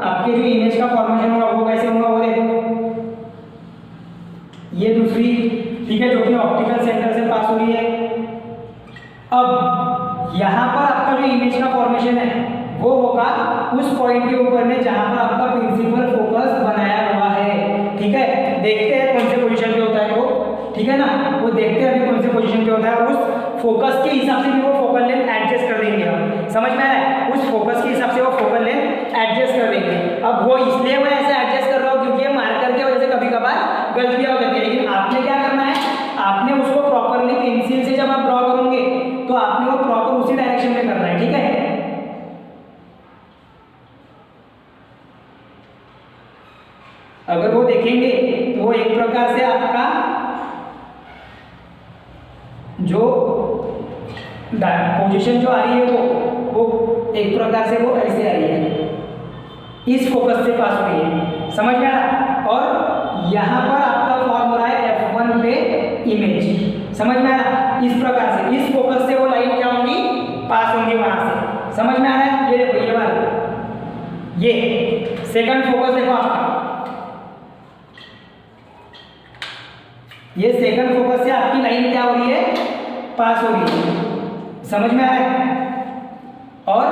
आपके जो इमेज का फॉर्मेशन होगा वो कैसे होगा, वो देखो ये दूसरी, ठीक है, जो कि ऑप्टिकल सेंटर से पास हो रही है। अब यहाँ पर आपका जो इमेज का फॉर्मेशन है वो होगा उस पॉइंट के ऊपर में जहाँ पर आपका प्रिंसिपल फोकस बनाया हुआ है। ठीक है, देखते हैं कौन से पोजीशन पे होता है वो, ठीक है ना, वो देखते हैं अभी कौन से पोजीशन पे होता है, उस फोकस के हिसाब से भी वो फोकल लेंथ एडजस्ट कर देंगे हम। समझ में आया, उस फोकस के हिसाब से वो फोकल लेंथ एडजस्ट कर देंगे। अब वो इसलिए मैं ऐसे एडजस्ट कर रहा हूँ क्योंकि मार्कर की वजह से कभी कभार गलतियाँ हो जाती है, लेकिन आपने क्या करना है, आपने उसको प्रॉपरली पेंसिल से जब आप ड्रॉ करोगे तो आपने वो प्रॉपर उसी डायरेक्शन में करना है। ठीक है, अगर वो देखेंगे तो वो एक प्रकार से आपका जो पोजीशन जो आ रही है वो एक प्रकार से वो ऐसे आ रही है, इस फोकस से पास हो रही है। समझ में आ रहा, और यहाँ पर आपका फॉर्म हो रहा है F1 पे इमेज। समझ में आ रहा, इस प्रकार से इस फोकस से वो लाइन क्या होंगी, पास होंगी वहां से। समझ में आ रहा है, ये देखो ये वाला, ये सेकंड फोकस देखो आपका, ये सेकंड फोकस से आपकी लाइन क्या हो रही है, पास हो रही है। समझ में आ रहा है, और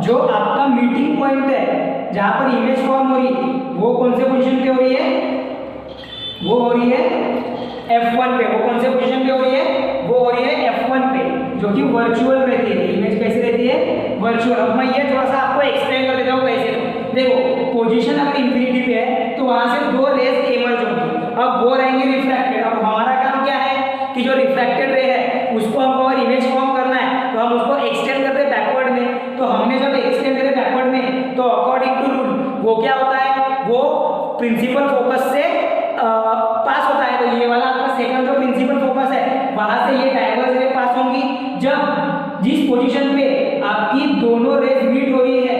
जो आपका मीटिंग पॉइंट है जहां पर इमेज फॉर्म हो रही है वो कौन से पोजीशन पे हो रही है, वो हो रही है F1 पे। वो कौन से पोजीशन पे हो रही है, वो हो रही है F1 पे, जो कि वर्चुअल रहती है। इमेज कैसे रहती है, वर्चुअल। अब मैं ये थोड़ा सा आपको एक्सप्लेन कर देता हूँ कैसे। देखो पोजीशन अगर इंफिनिटी पे है तो वहां से दो रेज इमर्ज होंगी, अब वो रहेंगी रिफ्रैक्टेड। अब हमारा काम क्या है कि जो रिफ्रैक्टेड रे है उसको हमको अगर इमेज फॉर्म करना है तो हम उसको एक्सटेंड करते हैं जब एक्सटेंड करें बैकवर्ड में तो अकॉर्डिंग टू रूल वो क्या होता है, वो प्रिंसिपल फोकस से पास होता है। तो ये वाला आपका सेकंड जो प्रिंसिपल फोकस है वहां से ये डायवर्स रे पास होंगी। जब जिस पोजीशन पे आपकी दोनों रेज मीट हो रही है,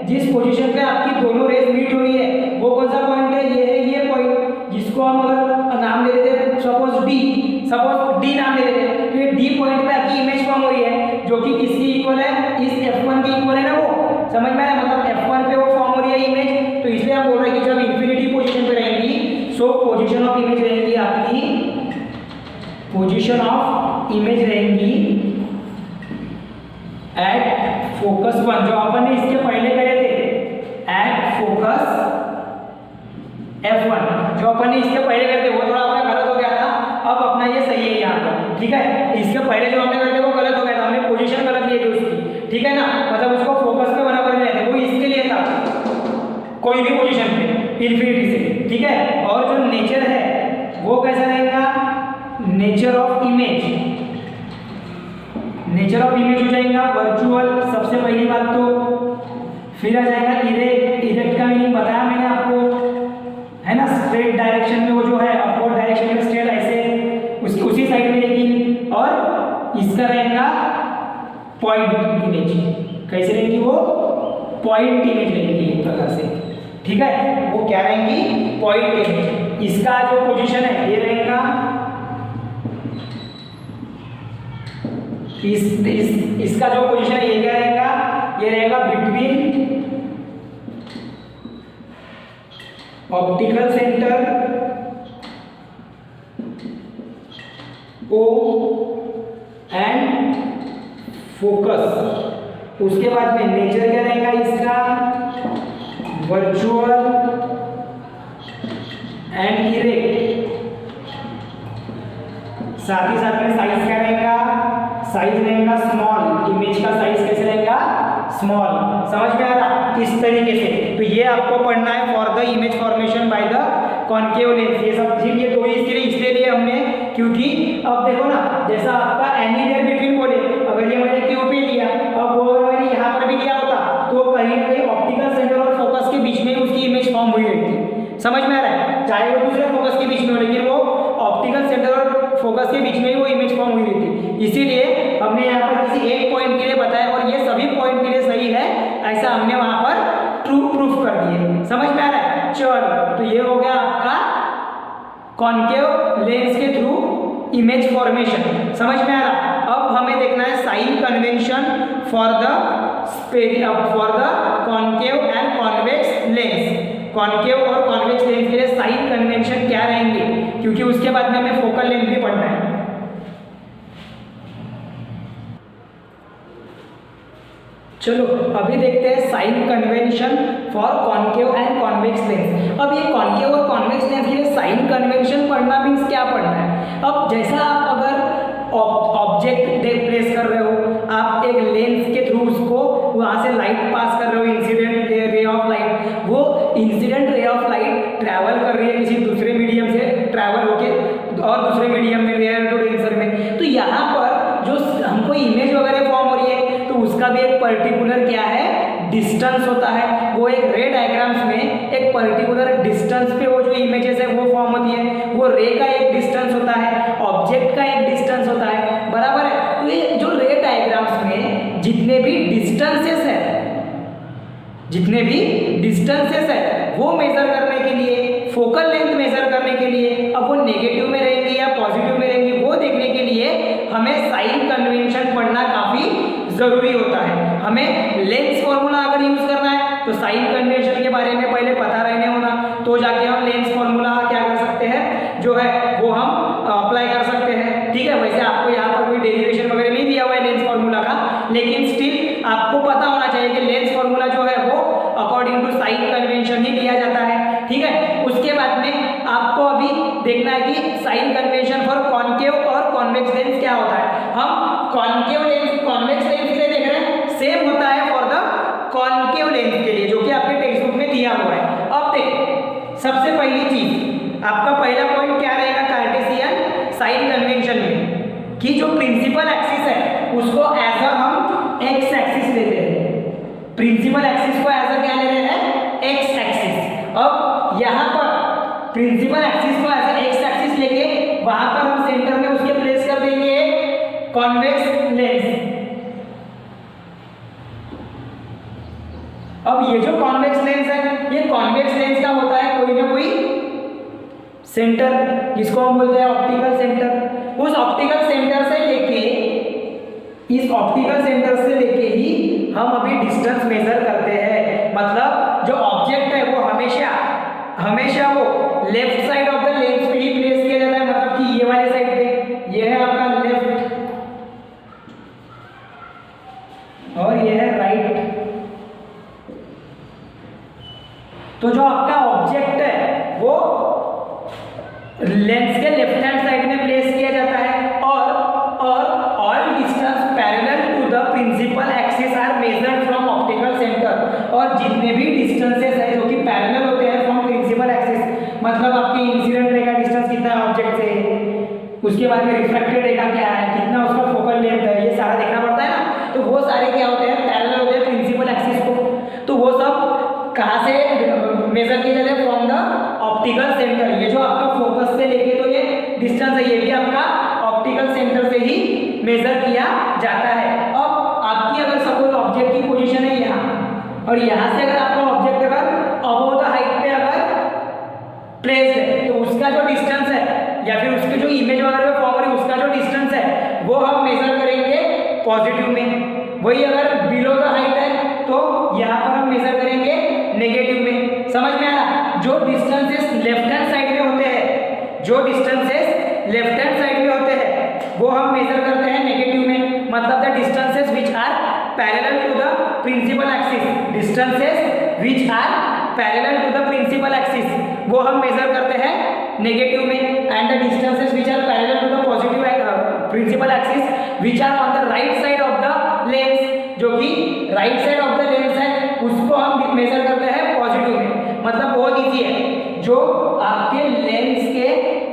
जिस पोजीशन पे आपकी दोनों रेज मीट हो रही है वो कौन सा पॉइंट है, ये है ये पॉइंट, जिसको हम अगर नाम दे देते हैं सपोज डी नाम दे देते हैं। तो ये डी पॉइंट पे आपकी इमेज फॉर्म हो रही है जो कि किसकी इक्वल है, इस F1 की इक्वल है ना, वो समझ में आया, मतलब F1 पे वो फॉर्म हो रही है इमेज। तो इसलिए हम बोल रहे हैं कि जब इंफिनिटी पोजीशन पे रहेंगी सो पोजीशन ऑफ इमेज रहेगी आपकी, पोजीशन ऑफ इमेज रहेंगी एट फोकस 1, जो अपन ने इसके पहले करे थे एट फोकस F1, जो अपन ने इसके पहले करे थे वो थोड़ा अपना गलत हो गया था, अब अपना ये सही है यहाँ पर, ठीक है। इसके पहले जो हमने करे थे वो गलत हो गया था, हमने पोजीशन गलत लिए थे उसकी, ठीक है ना, मतलब उसको फोकस पे बराबर ले थे, वो इसके लिए था कोई भी पोजीशन पे इंफिनिटी से, ठीक है। और जो नेचर है वो कैसा रहेगा, nature of image, nature of image हो जाएगा वर्चुअल सबसे पहली बात तो, फिर आ जाएगा इरेक्ट का मीनिंग बताया मैंने आपको, है ना, स्ट्रेट डायरेक्शन में वो जो है अपवर्ड डायरेक्शन में स्ट्रेट ऐसे उसी साइड में रहेगी। और इसका रहेगा पॉइंट इमेज, कैसे रहेगी वो, पॉइंट इमेज रहेगी एक प्रकार से, ठीक है, वो क्या रहेंगी, पॉइंट इमेज। इसका जो पोजीशन है ये रहेगा इसका जो पोजीशन है ये क्या रहेगा, ये रहेगा between optical centre O and focus. उसके बाद में नेचर क्या रहेगा इसका, वर्चुअल एंड इरेक्ट। साथ ही साथ में साइज क्या रहेगा, साइज रहेगा स्मॉल, इमेज का साइज कैसे रहेगा, स्मॉल, समझ में आ रहा, इस तरीके से। तो ये आपको पढ़ना है for the image formation by the concave lens. ये सब चीज ये दो इसके लिए इसलिए लिए हमने क्योंकि अब देखो ना, जैसा आपका एनीवेयर बिटवीन बोले, अगर ये मैंने क्यू पे लिया, अब वो अगर मैंने यहाँ पर भी लिया होता तो कहीं ना कहीं ऑप्टिकल सेंटर और फोकस के बीच में उसकी इमेज फॉर्म हुई रहती, समझ में आ रहा है, चाहे वो दूसरे फोकस के बीच में हो, लेकिन वो ऑप्टिकल सेंटर और फोकस के बीच में ही वो इमेज फॉर्म हुई रहती। इसीलिए हमने यहाँ पर किसी एक पॉइंट के लिए बताया और ये सभी पॉइंट के लिए सही है, ऐसा हमने वहां पर ट्रू प्रूफ कर दिए, समझ में आ रहा है। चलो, तो ये हो गया आपका कॉन्केव लेंस के थ्रू इमेज फॉर्मेशन, समझ में आ रहा। अब हमें देखना है sign convention for the concave and convex lens. Concave और कॉन्वेक्स लेंस के लिए साइन कन्वेंशन क्या रहेंगे, क्योंकि उसके बाद में हमें फोकल लेंथ भी पढ़ना है। चलो अभी देखते हैं sign convention for concave and convex lens. अब ये कॉन्केव और कॉन्वेक्स लेंस के लिए साइन कन्वेंशन पढ़ना मीन्स क्या पढ़ना है। अब जैसा आप अगर ऑब्जेक्ट प्लेस कर रहे हो, आप एक लेंस के थ्रू उसको वहां से लाइट पास कर रहे हो, इंसिडेंट रे ऑफ लाइट, वो incident ray of light travel कर रही है किसी दूसरे मीडियम से, ट्रैवल होके और दूसरे मीडियम में, रेयर टू डेंसर में। तो यहाँ पर जो हमको इमेज वगैरह फॉर्म हो रही है तो उसका भी एक पर्टिकुलर क्या है, डिस्टेंस होता है। वो एक रे डायग्राम्स में एक पर्टिकुलर डिस्टेंस पे वो जो इमेजेस है वो फॉर्म होती है। वो रे का एक डिस्टेंस होता है, ऑब्जेक्ट का एक डिस्टेंस होता है, बराबर है। तो ये जो रे डायग्राम्स में जितने भी डिस्टेंसेस है, जितने भी डिस्टेंसेस है वो मेजर करने के लिए, फोकल लेंथ मेजर करने के लिए, अब वो नेगेटिव में रहेंगी या पॉजिटिव में रहेंगी वो देखने के लिए हमें साइन कन्वेंशन पढ़ना काफी जरूरी होता है। हमें लेंस फॉर्मूला अगर यूज करना है तो साइन कन्वेंशन के बारे में पहले पता रहने होना, तो जाके हम लेंस फॉर्मूला क्या कर सकते हैं, जो है वो हम अप्लाई कर सकते हैं, ठीक है। वैसे आपको यहाँ पर कोई डेरिवेशन वगैरह नहीं दिया हुआ है लेंस फॉर्मूला का, लेकिन स्टिल आपको पता होना चाहिए कि लेंस फॉर्मूला जो है वो अकॉर्डिंग टू साइन कन्वेंशन ही दिया जाता है, ठीक है। उसके बाद में आपको अभी देखना है कि साइन कन्वेंशन फॉर कॉन्केव और कॉन्वेक्स लेंस क्या होता है। हम कॉन्केव लेंस कॉन्वेक्स लेंस के लिए देख रहे हैं, सेम होता है फॉर द कॉन्केव लेंस के लिए, जो कि आपके टेक्स्ट बुक में दिया हुआ है। अब देखो, सबसे पहली चीज आपका पहला पॉइंट क्या रहेगा कार्टेशियन साइन कन्वेंशन में, कि जो प्रिंसिपल एक्सिस है उसको एज अ हम एक्स एक्सिस लेते हैं। प्रिंसिपल एक्सिस को एज अ क्या ले रहे हैं, एक्स एक्सिस। अब यहाँ पर प्रिंसिपल एक्सिस को एज अ एक्स एक्सिस लेके वहां पर हम सेंटर में उसके प्लेस कर देंगे कॉन्वेक्स लेंस। अब ये जो कॉन्वेक्स लेंस है, ये कॉन्वेक्स लेंस का होता है कोई ना कोई सेंटर, जिसको हम बोलते हैं ऑप्टिकल सेंटर। उस ऑप्टिकल सेंटर से लेके, इस ऑप्टिकल सेंटर से लेके ही हम अभी डिस्टेंस मेजर करते हैं। मतलब जो ऑब्जेक्ट है वो हमेशा वो left side of the lens पे ही प्लेस किया जाता है, मतलब कि ये वाले साइड पे, ये है आपका लेफ्ट और ये है राइट। तो जो आपका ऑब्जेक्ट है वो लेंस के लेफ्ट हैंड साइड में प्लेस किया जाता है और all distance parallel to the principal axis are measured from optical centre. और जितने भी डिस्टेंसेस है जो कि पैरेलल होते हैं फ्रॉम प्रिंसिपल एक्सिस, मतलब आपकी इंसिडेंट रे का डिस्टेंस कितना है ऑब्जेक्ट से, उसके बाद में रिफ्रैक्टेड रे का क्या है, कितना उसका फोकल लेंथ है, ये सारा देखना पड़ता है ना। तो वो सारे क्या होते हैं, पैरेलल होते हैं प्रिंसिपल एक्सिस को। तो वो सब कहाँ से मेजर किया जाता है, फ्रॉम द ऑप्टिकल सेंटर। ये जो आपका फोकस से लेके तो ये डिस्टेंस है, ये भी आपका ऑप्टिकल सेंटर से ही मेजर किया जाता है। अब आपकी अगर सपोज ऑब्जेक्ट की पोजीशन है यहाँ, और यहाँ से अगर आपका ऑब्जेक्ट अगर अबव द हाइट पे अगर प्लेस है, तो उसका जो डिस्टेंस है या फिर उसके जो इमेज वगैरह फॉर्म हो रही है उसका जो डिस्टेंस है वो हम मेजर करेंगे पॉजिटिव में। वही अगर बिलो द हाइट है तो यहाँ पर हम मेजर करेंगे नेगेटिव में। समझ में आया? जो डिस्टेंसेस लेफ्ट हैंड साइड में होते हैं, जो डिस्टेंसेस लेफ्ट हैंड साइड में होते हैं वो हम मेजर करते हैं नेगेटिव में। मतलब the distances which are parallel to the principal axis, distances which are parallel to the principal axis वो हम मेजर करते हैं नेगेटिव में। And the distances which are parallel to the positive principal axis which are on the right side of the lens, जो कि right side of the lens है, उसको हम मेजर करते हैं पॉजिटिव में। मतलब बहुत इजी है, जो आपके लेंस के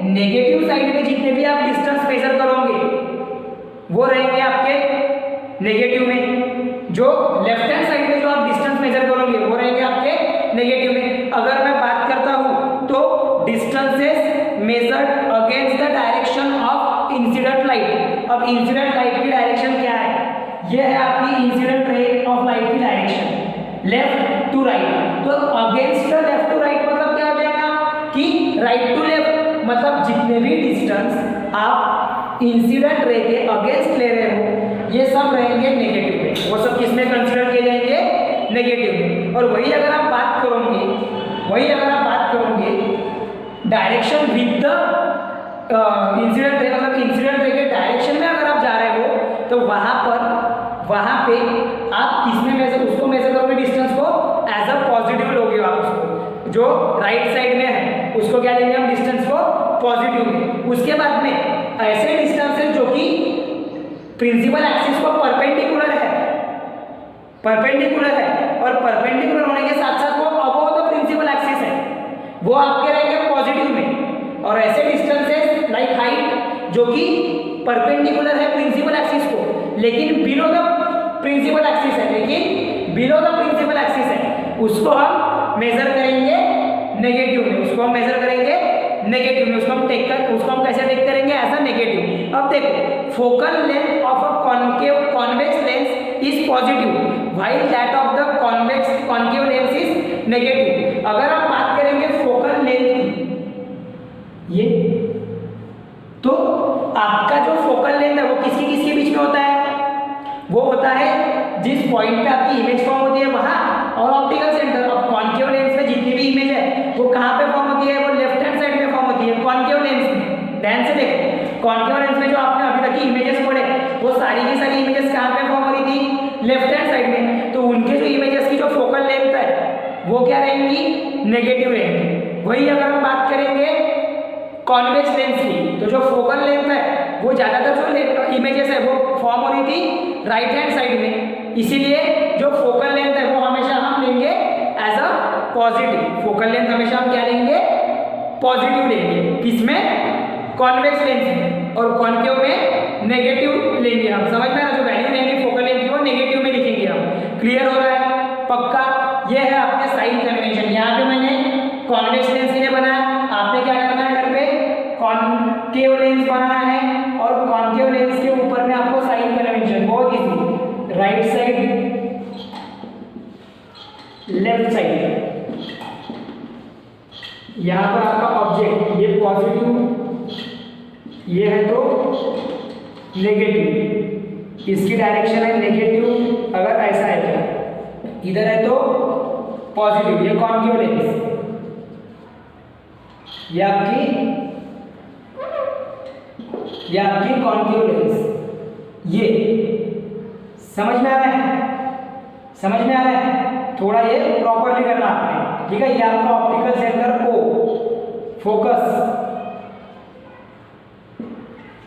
नेगेटिव साइड में जितने भी आप डिस्टेंस मेजर करोगे वो रहेंगे आपके नेगेटिव में, जो लेफ्ट हैंड साइड में जो आप डिस्टेंस मेजर करोगे वो रहेंगे आपके नेगेटिव में। अगर मैं बात करता हूं तो distances measured against the direction of incident light. अब इंसिडेंट लाइट की डायरेक्शन क्या है, ये है आपकी इंसिडेंट रे ऑफ लाइट की डायरेक्शन लेफ्ट टू राइट। तो against the left to right मतलब क्या हो जाएगा कि राइट टू लेफ्ट, मतलब जितने भी डिस्टेंस आप इंसिडेंट रे के अगेंस्ट ले रहे हो ये सब रहेंगे नेगेटिव में। वो सब किसमें कंसीडर किए जाएंगे, नेगेटिव में। और वही अगर आप बात करोगे डायरेक्शन विद द इंसिडेंट रे, मतलब इंसिडेंट रे के डायरेक्शन में अगर आप जा रहे हो तो वहां पे आप किसमें मेजर, उसको मेजर करोगे डिस्टेंस को एज अ पॉजिटिव लोगे आप उसको। जो राइट साइड में है उसको क्या लेंगे हम डिस्टेंस को पॉजिटिव में। उसके बाद में ऐसे डिस्टेंसेस जो कि प्रिंसिपल एक्सिस को परपेंडिकुलर है और परपेंडिकुलर होने के साथ साथ वो अबव द प्रिंसिपल एक्सिस है, वो आपके रहेंगे पॉजिटिव में। और ऐसे डिस्टेंसेस लाइक हाइट जो कि परपेंडिकुलर है प्रिंसिपल एक्सिस को लेकिन बिलो द प्रिंसिपल एक्सिस है, उसको हम मेजर करेंगे नेगेटिव में। उसको हम कैसे टेक करेंगे, एज अ नेगेटिव। अब देखो, focal length of a convex lens is positive while that of the concave lens is negative. अगर आप बात करेंगे फोकल लेंथ की, ये तो आपका जो फोकल लेंथ है वो किसके बीच में होता है, वो होता है जिस पॉइंट पे आपकी इमेज फॉर्म होती है वहां और ऑप्टिकल सेंटर। अब कॉन्केव लेंस में जितनी भी इमेज है वो कहां पे फॉर्म होती है, वो लेफ्ट हैंड साइड में फॉर्म होती है कॉन्केव लेंस में। ध्यान से देखो, कॉन्केव लेंस में जो आपने अभी तक की इमेजेस पढ़े वो सारी की सारी इमेजेस कहां पे फॉर्म हो रही थी, लेफ्ट हैंड साइड में। तो उनके जो इमेजेस की जो फोकल लेंथ है वो क्या रहेंगी, नेगेटिव रहेंगी। वही अगर हम बात करेंगे कॉन्वेक्स लेंस की, तो जो फोकल लेंथ है वो ज्यादातर जो इमेजेस है वो फॉर्म हो रही थी राइट हैंड साइड में, इसीलिए जो फोकल लेंथ है वो हमेशा हम लेंगे as a positive. Focal length हमेशा हम क्या लेंगे, पॉजिटिव लेंगे। किसमें, कॉन्वेक्स लेंस में। और कॉन्केव में नेगेटिव लेंगे हम। समझ में आ रहा, जो वैल्यू लेंगे फोकल लेंथ की वो नेगेटिव में लिखेंगे हम। क्लियर हो रहा है? पक्का। ये है आपके साइन कन्वेंशन। यहाँ पे मैंने कॉन्वेक्स लेंस के लिए बनाया, आपने क्या करना है घर पे कॉनकेव लेंस बनाना है, और कॉनकेव लेंस के ऊपर में आपको साइन कन्वेंशन बहुत easy, right side left side. यहाँ पर आपका ऑब्जेक्ट ये पॉजिटिव, ये है तो नेगेटिव, इसकी डायरेक्शन है नेगेटिव अगर ऐसा है तो, इधर है तो पॉजिटिव, ये कॉनकेव लेंस, ये आपकी कॉनकेव लेंस। ये समझ में आ रहा है, समझ में आ रहा है? थोड़ा ये प्रॉपरली करना आपने, ठीक है। ये आपका ऑप्टिकल सेंटर ओ फोकस,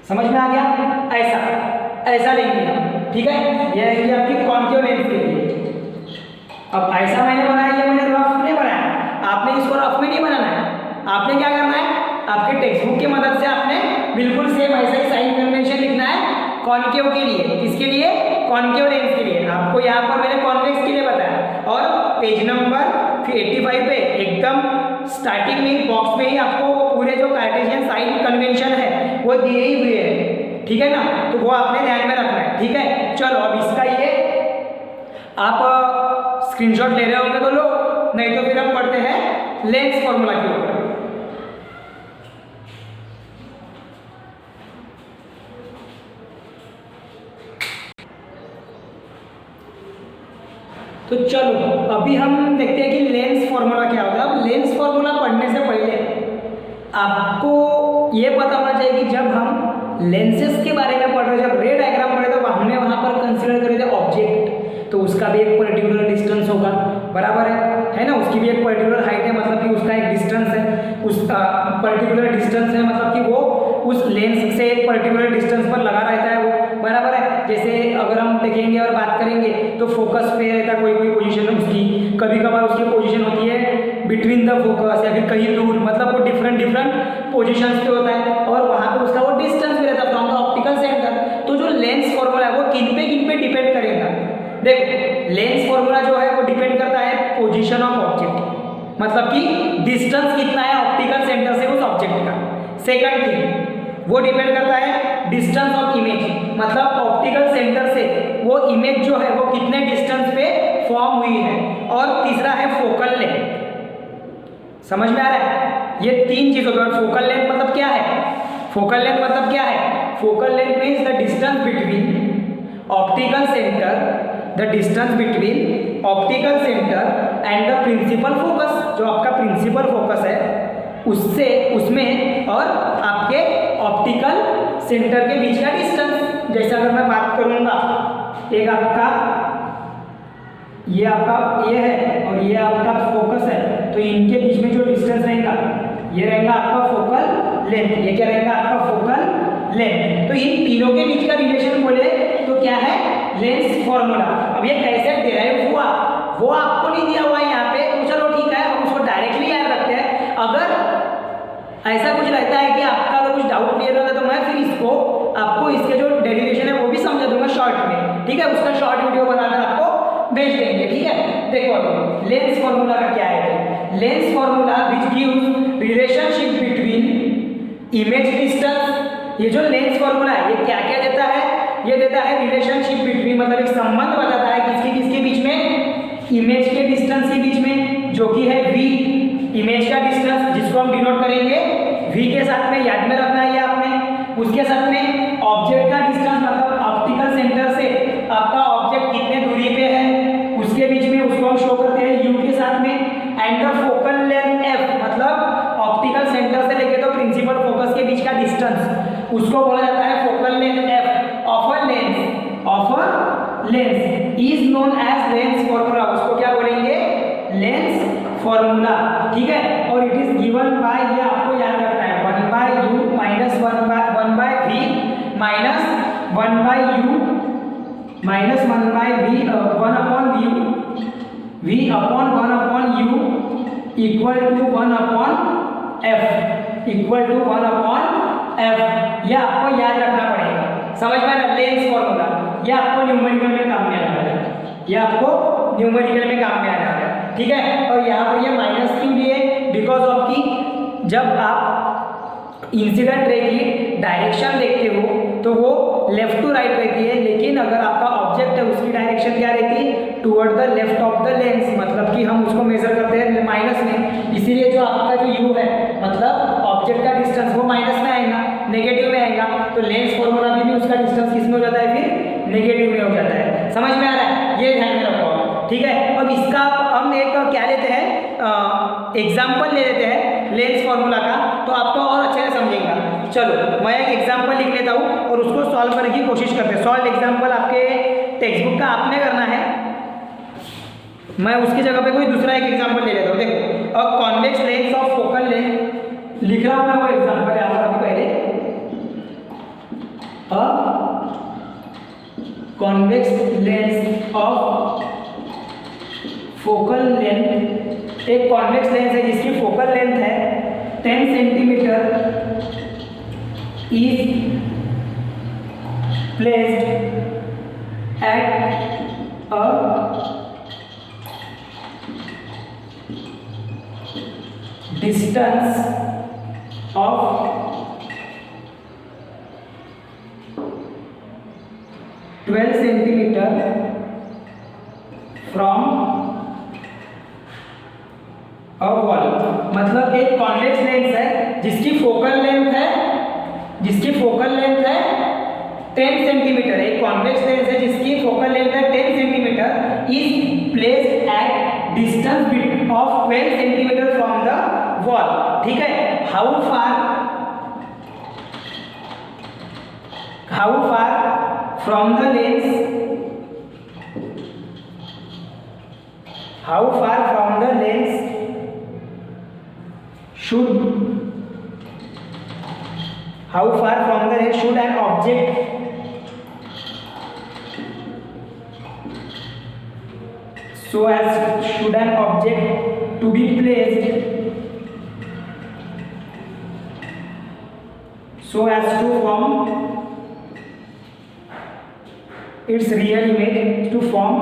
समझ में आ गया? ऐसा लेंगे हम, ठीक है। ये है कि आपकी कॉनकेव लेंस के लिए। अब ऐसा मैंने बनाया, ये मैंने रफ नहीं बनाया, आपने इसको रफ में नहीं बनाना है। आपने क्या करना है, आपके टेक्स्ट बुक की मदद से आपने बिल्कुल सेम ऐसा ही साइन कन्वेंशन लिखना है कॉनकेव के लिए। किसके लिए? कॉनकेव लेंस के लिए। आपको यहाँ पर मैंने कॉन्वेक्स के लिए बताया, और पेज नंबर 85 पे एकदम स्टार्टिंग में ही बॉक्स में ही आपको वो पूरे जो कार्टेशियन साइन कन्वेंशन है वो दिए ही हुए हैं, ठीक है ना। तो वो आपने ध्यान में रखना है, ठीक है। चलो अब इसका ये आप स्क्रीनशॉट ले रहे होंगे तो लो, नहीं तो फिर हम पढ़ते हैं लेंस फॉर्मूला के ऊपर। तो चलो अभी हम देखते हैं कि लेंस फॉर्मूला क्या होता है। अब लेंस फॉर्मूला पढ़ने से पहले आपको ये पता होना चाहिए कि जब हम लेंसेज के बारे में पढ़ रहे, जब रे डायग्राम पढ़े, तो हमने वहाँ पर कंसीडर करे थे ऑब्जेक्ट, तो उसका भी एक पर्टिकुलर डिस्टेंस होगा, बराबर है ना। उसकी भी एक पर्टिकुलर हाइट है, मतलब कि उसका एक डिस्टेंस है, उसका पर्टिकुलर डिस्टेंस है, मतलब कि वो उस लेंस से एक पर्टिकुलर डिस्टेंस पर लगा रहता है वो, बराबर है। जैसे अगर हम देखेंगे और बात करेंगे तो फोकस पे रहता है कोई पोजीशन है उसकी, कभी कभार उसकी पोजीशन होती है बिटवीन द फोकस या फिर कहीं दूर, मतलब वो डिफरेंट पोजीशंस पे होता है, और वहाँ पे उसका वो डिस्टेंस भी रहता है फ्रॉम द ऑप्टिकल सेंटर। तो जो लेंस फॉर्मूला है वो किन पे डिपेंड करेगा? देखो लेंस फॉर्मूला जो है वो डिपेंड करता है पोजीशन ऑफ ऑब्जेक्ट, मतलब कि डिस्टेंस कितना है ऑप्टिकल सेंटर से उस ऑब्जेक्ट का। सेकंड थिंग वो डिपेंड करता है डिस्टेंस ऑफ इमेज, मतलब ऑप्टिकल सेंटर से वो इमेज जो है वो कितने डिस्टेंस पे फॉर्म हुई है। और तीसरा है फोकल लेंथ। समझ में आ रहा है? ये तीन चीजों पर फोकल लेंथ मतलब क्या है? फोकल लेंथ मतलब क्या है? Focal length means the distance between optical centre, the distance between optical centre and the principal focus. जो आपका प्रिंसिपल फोकस है उससे उसमें और आपके ऑप्टिकल सेंटर के बीच का डिस्टेंस। जैसे अगर मैं बात करूंगा, एक आपका ये है और ये आपका फोकस है, तो इनके बीच में जो डिस्टेंस रहेगा ये रहेगा आपका फोकल लेंथ। ये क्या रहेगा? आपका फोकल लेंथ। तो इन तीनों के बीच का रिलेशन बोले तो क्या है? Lens formula. अब ये कैसे डिराइव हुआ वो आपको नहीं दिया हुआ है यहाँ पे, तो चलो ठीक है हम उसको डायरेक्टली याद रखते हैं। अगर ऐसा कुछ रहता है कि आपका अगर कुछ डाउट क्लियर होता है तो मैं फिर इसको आपको इसके जो डेरिवेशन है वो भी समझा दूंगा शॉर्ट में, ठीक है। उसका शॉर्ट वीडियो बनाकर आपको भेज देंगे, ठीक है। देखो अभी लेंस फॉर्मूला का क्या है? Lens formula which gives relationship between image distance. ये जो लेंस फॉर्मूला है ये क्या क्या देता है? ये देता है रिलेशनशिप बिटवीन, मतलब एक संबंध बताता है किसके बीच में? इमेज के डिस्टेंस के बीच में, जो कि है v, इमेज का डिस्टेंस जिसको हम डिनोट करेंगे v के साथ में, याद में रखना है ये आपने। उसके साथ में ऑब्जेक्ट का डिस्टेंस, मतलब ऑप्टिकल सेंटर से आपका ऑब्जेक्ट कितने दूरी पे है उसके बीच में, उसको हम शो करते हैं u के साथ में। And the focal length f, मतलब ऑप्टिकल सेंटर से लेके तो प्रिंसिपल फोकस के बीच का डिस्टेंस, उसको बोला जाता है focal length f of a lens is known as lens formula. उसको क्या बोलेंगे? लेंस फॉर्मूला, ठीक है। और इट इज गिवन बाय, ये आपको याद रखना है, 1/u minus 1/v minus 1/u minus 1/v 1/u v upon 1/u equal to 1/f equal to 1/f। ये आपको याद रखना पड़ेगा, समझ में आ रहा है? लेंस फॉर्मूला ये आपको न्यूमेरिकल में काम में आना है, ये आपको न्यूमेरिकल में काम में आ जाता है, ठीक है। और यहाँ पर ये माइनस क्यों दिए, बिकॉज ऑफ की जब आप इंसिडेंट रे की डायरेक्शन देखते हो तो वो लेफ्ट टू राइट रहती है, लेकिन अगर आपका ऑब्जेक्ट है उसकी डायरेक्शन क्या रहती है, toward the left of the lens, मतलब कि हम उसको मेजर करते हैं माइनस में, इसीलिए जो आपका जो यू है मतलब ऑब्जेक्ट का डिस्टेंस वो माइनस में आएगा, नेगेटिव में आएगा, तो लेंस फॉर्मूला भी उसका डिस्टेंस किस में हो जाता है, फिर नेगेटिव में हो जाता है। समझ में आ रहा है, ये ध्यान में रखो आप, ठीक है। अब इसका हम एक क्या लेते हैं, एग्जाम्पल ले लेते हैं लेंस फॉर्मूला का, तो आपको और अच्छे से समझेगा। चलो मैं एक एग्जाम्पल लिख लेता हूँ और उसको सॉल्व करने की कोशिश करते हैं। सॉल्व एग्जाम्पल आपके टेक्स्ट बुक का आपने करना है, मैं उसकी जगह पे कोई दूसरा एक एग्जाम्पल ले लेता हूँ। देखो, a convex lens of focal length लिख रहा हूँ मैं, वो एग्जाम्पल है आपका पहले, a convex lens of focal length, एक कॉन्वेक्स लेंस है जिसकी फोकल लेंथ है 10 centimetre, is placed at a distance of 12 centimeter from a wall। मतलब एक कॉन्वेक्स लेंस है जिसकी फोकल लेंथ है 10 सेंटीमीटर, एक कॉन्वेक्स लेंस है जिसकी फोकल लेंथ है 10 centimetre, is placed at distance of 12 centimetre from the wall, ठीक है। How far from the lens, how far from the lens how far from the lens should an object to be placed so as to form its real image, to form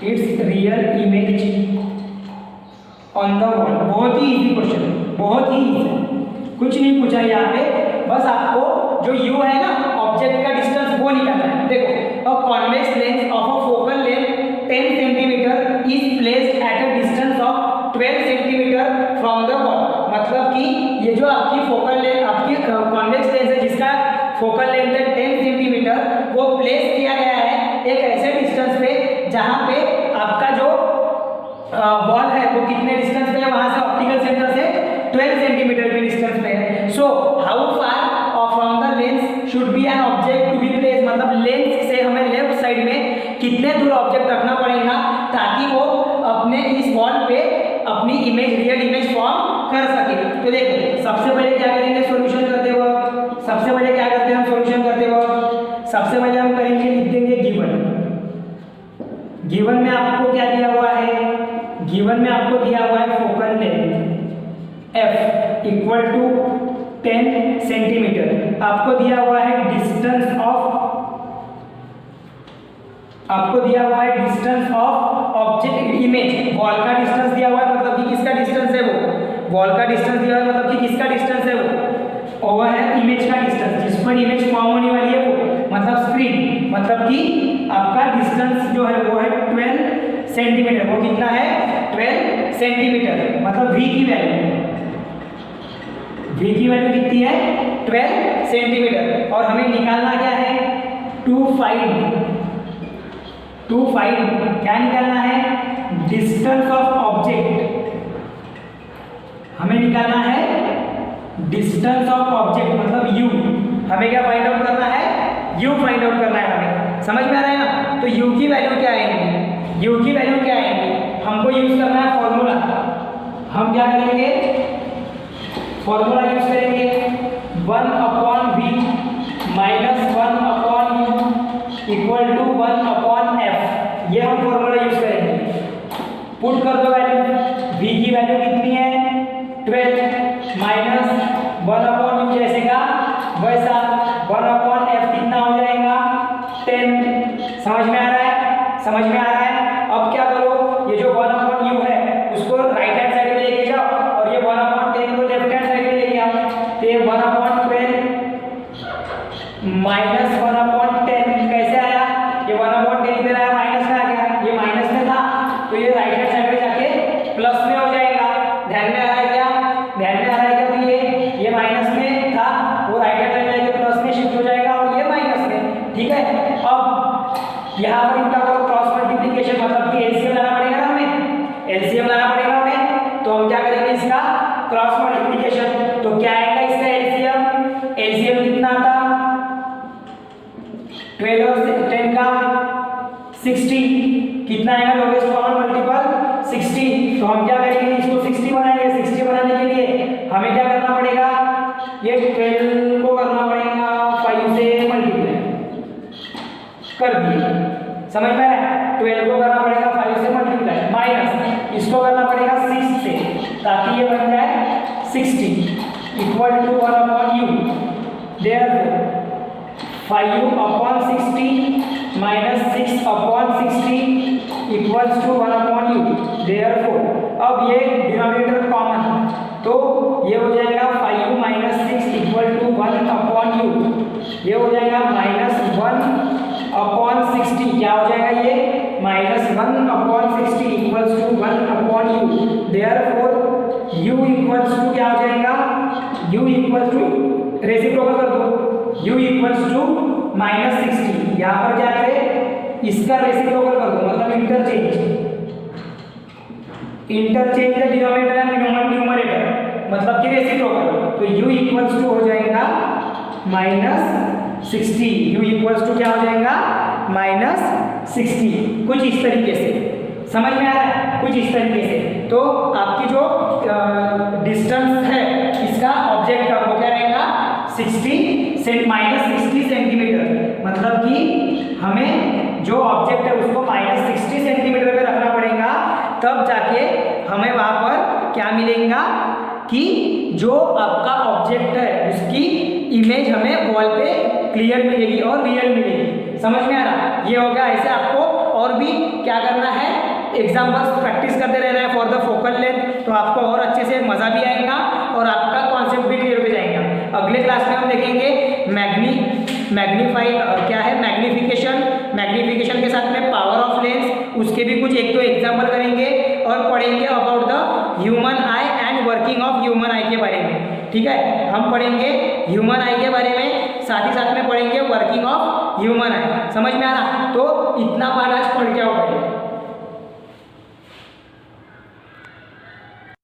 its real image on the wall। बहुत ही easy question, बहुत ही easy, कुछ नहीं पूछा यहाँ पे, बस आपको जो u है ना ऑब्जेक्ट का डिस्टेंस वो निकालना है। देखो, a convex lens of a focal length 10 centimetre is placed at a distance of 12 centimetre from the wall, मतलब कि ये जो आपकी फोकल लेंथ, आपकी कॉन्वेक्स लेंस है जिसका फोकल लेंथ है 10 सेंटीमीटर, वो प्लेस किया गया है एक ऐसे डिस्टेंस पे जहाँ पे आपका जो वॉल है वो कितने डिस्टेंस पे है, वहां से ऑप्टिकल सेंटर से 12 सेंटीमीटर के डिस्टेंस पे है। So how far from the lens should be an object to be place, मतलब लेंस से हमें लेफ्ट साइड में कितने दूर ऑब्जेक्ट रखना पड़ेगा ताकि वो अपने इस वॉल पे अपनी इमेज, रियल इमेज फॉर्म कर सके। तो देखो, सबसे पहले क्या करेंगे सॉल्यूशन करते वक्त, सबसे पहले क्या करते हैं हम सॉल्यूशन करते वक्त, सबसे पहले हम करेंगे, लिख देंगे गिवन में आपको क्या दिया हुआ है, गिवन में आपको दिया हुआ है focal length f equal to 10 centimetre, आपको दिया हुआ है distance of object image, wall का डिस्टेंस दिया हुआ है, मतलब कि किसका डिस्टेंस है वो, वॉल का डिस्टेंस दिया हुआ है, मतलब कि किसका डिस्टेंस है वो, और है इमेज का डिस्टेंस, जिस पर इमेज फॉर्म होने वाली है वो, मतलब स्क्रीन, मतलब कि आपका डिस्टेंस जो है वो है 12 सेंटीमीटर, वो कितना है 12 सेंटीमीटर, मतलब v की वैल्यू कितनी है 12 सेंटीमीटर, और हमें निकालना क्या है, टू फाइंड क्या निकालना है, डिस्टेंस ऑफ ऑब्जेक्ट, हमें निकालना है डिस्टेंस ऑफ ऑब्जेक्ट, मतलब u, हमें क्या फाइंड आउट करना है, u फाइंड आउट करना है हमें, समझ में आ रहा है ना। तो u की वैल्यू क्या आएगी, u की वैल्यू क्या आएगी, हमको यूज करना है फॉर्मूला, हम क्या करेंगे, फॉर्मूला यूज करेंगे 1/v minus 1/u equal to 1/f, ये हम फॉर्मूला यूज करेंगे। पुट कर दो वैल्यू, v की वैल्यू कितनी है 12 माइनस 1/u, जैसे का वैसा 1/f कितना हो जाएगा 10 समझ में आ रहा है? अब क्या करो, ये जो 1/u है उसको राइट हैंड साइड में लेके जाओ और ये 1/10 को लेफ्ट हैंड साइड में लेके आओ। तो ये 1/12 माइनस 1/10 कैसे आया? ये 1/10 इधर आया, माइनस में आ गया, ये माइनस में था तो ये राइट हैंड साइड में जाके प्लस में हो जाएगा। ध्यान में आ रहा है क्या? ध्यान में आ रहा है क्या? तो ये माइनस में था, वो राइट हैंड साइड जाके प्लस में शिफ्ट हो जाएगा और ये माइनस में। ठीक है, अब यहाँ पर इनका क्रॉस मल्टीप्लिकेशन मतलब कि एलसीएम लाना पड़ेगा ना हमें, एलसीएम लाना पड़ेगा हमें। तो हम क्या करेंगे, इसका क्रॉस मल्टीप्लिकेशन। तो क्या आएगा इसका एलसीएम? एलसीएम कितना आता? 12 और 10 का 60 कितना आएगा? Lowest common multiple 60। तो हम क्या करेंगे, इसको 60 बनाएंगे। 60 बनाने के लिए हमें क्या करना पड़ेगा, ये 12 को करना पड़ेगा 5 से मल्टीप्लाई कर दिए। समझ में आया? 12 को करना पड़ेगा 5 से मल्टीप्लाई माइनस इसको करना पड़ेगा 6 से, ताकि ये बन जाए 60 इक्वल टू 1/u। देयरफॉर 5/60 माइनस 6/60 इक्वल्स टू 1/u। देयरफॉर अब ये डिनोमिनेटर कॉमन, तो ये हो जाएगा 5u minus 6 equal to 1/u। ये हो जाएगा माइनस 1/60। क्या हो जाएगा ये? Minus 1/60 equals to 1/u। Therefore u equals to क्या हो जाएगा? u इक्वल्स टू रेसिप्रोकल कर दो, u इक्वल्स टू माइनस 60। यहाँ पर क्या करें, इसका रेसिप्रोकल कर दो मतलब interchange the denominator and numerator मतलब कि रेसिप्रोकल। तो u इक्वल्स टू हो जाएगा माइनस 60। u इक्वल्स टू क्या हो जाएगा? माइनस 60। कुछ इस तरीके से समझ में आ रहा है? कुछ इस तरीके से। तो आपकी जो डिस्टेंस है इसका ऑब्जेक्ट का वो क्या रहेगा? 60 माइनस 60 सेंटीमीटर। मतलब कि हमें जो ऑब्जेक्ट है उसको माइनस 60 सेंटीमीटर पे रखना पड़ेगा, तब जाके हमें वहां पर क्या मिलेगा कि जो आपका ऑब्जेक्ट है उसकी इमेज हमें वॉल पे क्लियर मिलेगी और रियल मिलेगी। समझ में आ रहा? ये हो गया। ऐसे आपको और भी क्या करना है, एग्जाम्पल्स प्रैक्टिस करते रहना है फॉर द फोकल लेंथ, तो आपको और अच्छे से मजा भी आएगा और आपका कॉन्सेप्ट भी क्लियर हो जाएगा। अगले क्लास में हम देखेंगे मैग्निफिकेशन के साथ में पावर ऑफ लेंस, उसके भी कुछ 1-2 एग्जाम्पल करेंगे और पढ़ेंगे about the human I and working of human आई के बारे में। ठीक है, हम पढ़ेंगे ह्यूमन आई के बारे में, साथ ही साथ में पढ़ेंगे वर्किंग ऑफ ह्यूमन आई। समझ में आ रहा? तो इतना पार्ट आज पढ़ के आओ पहले।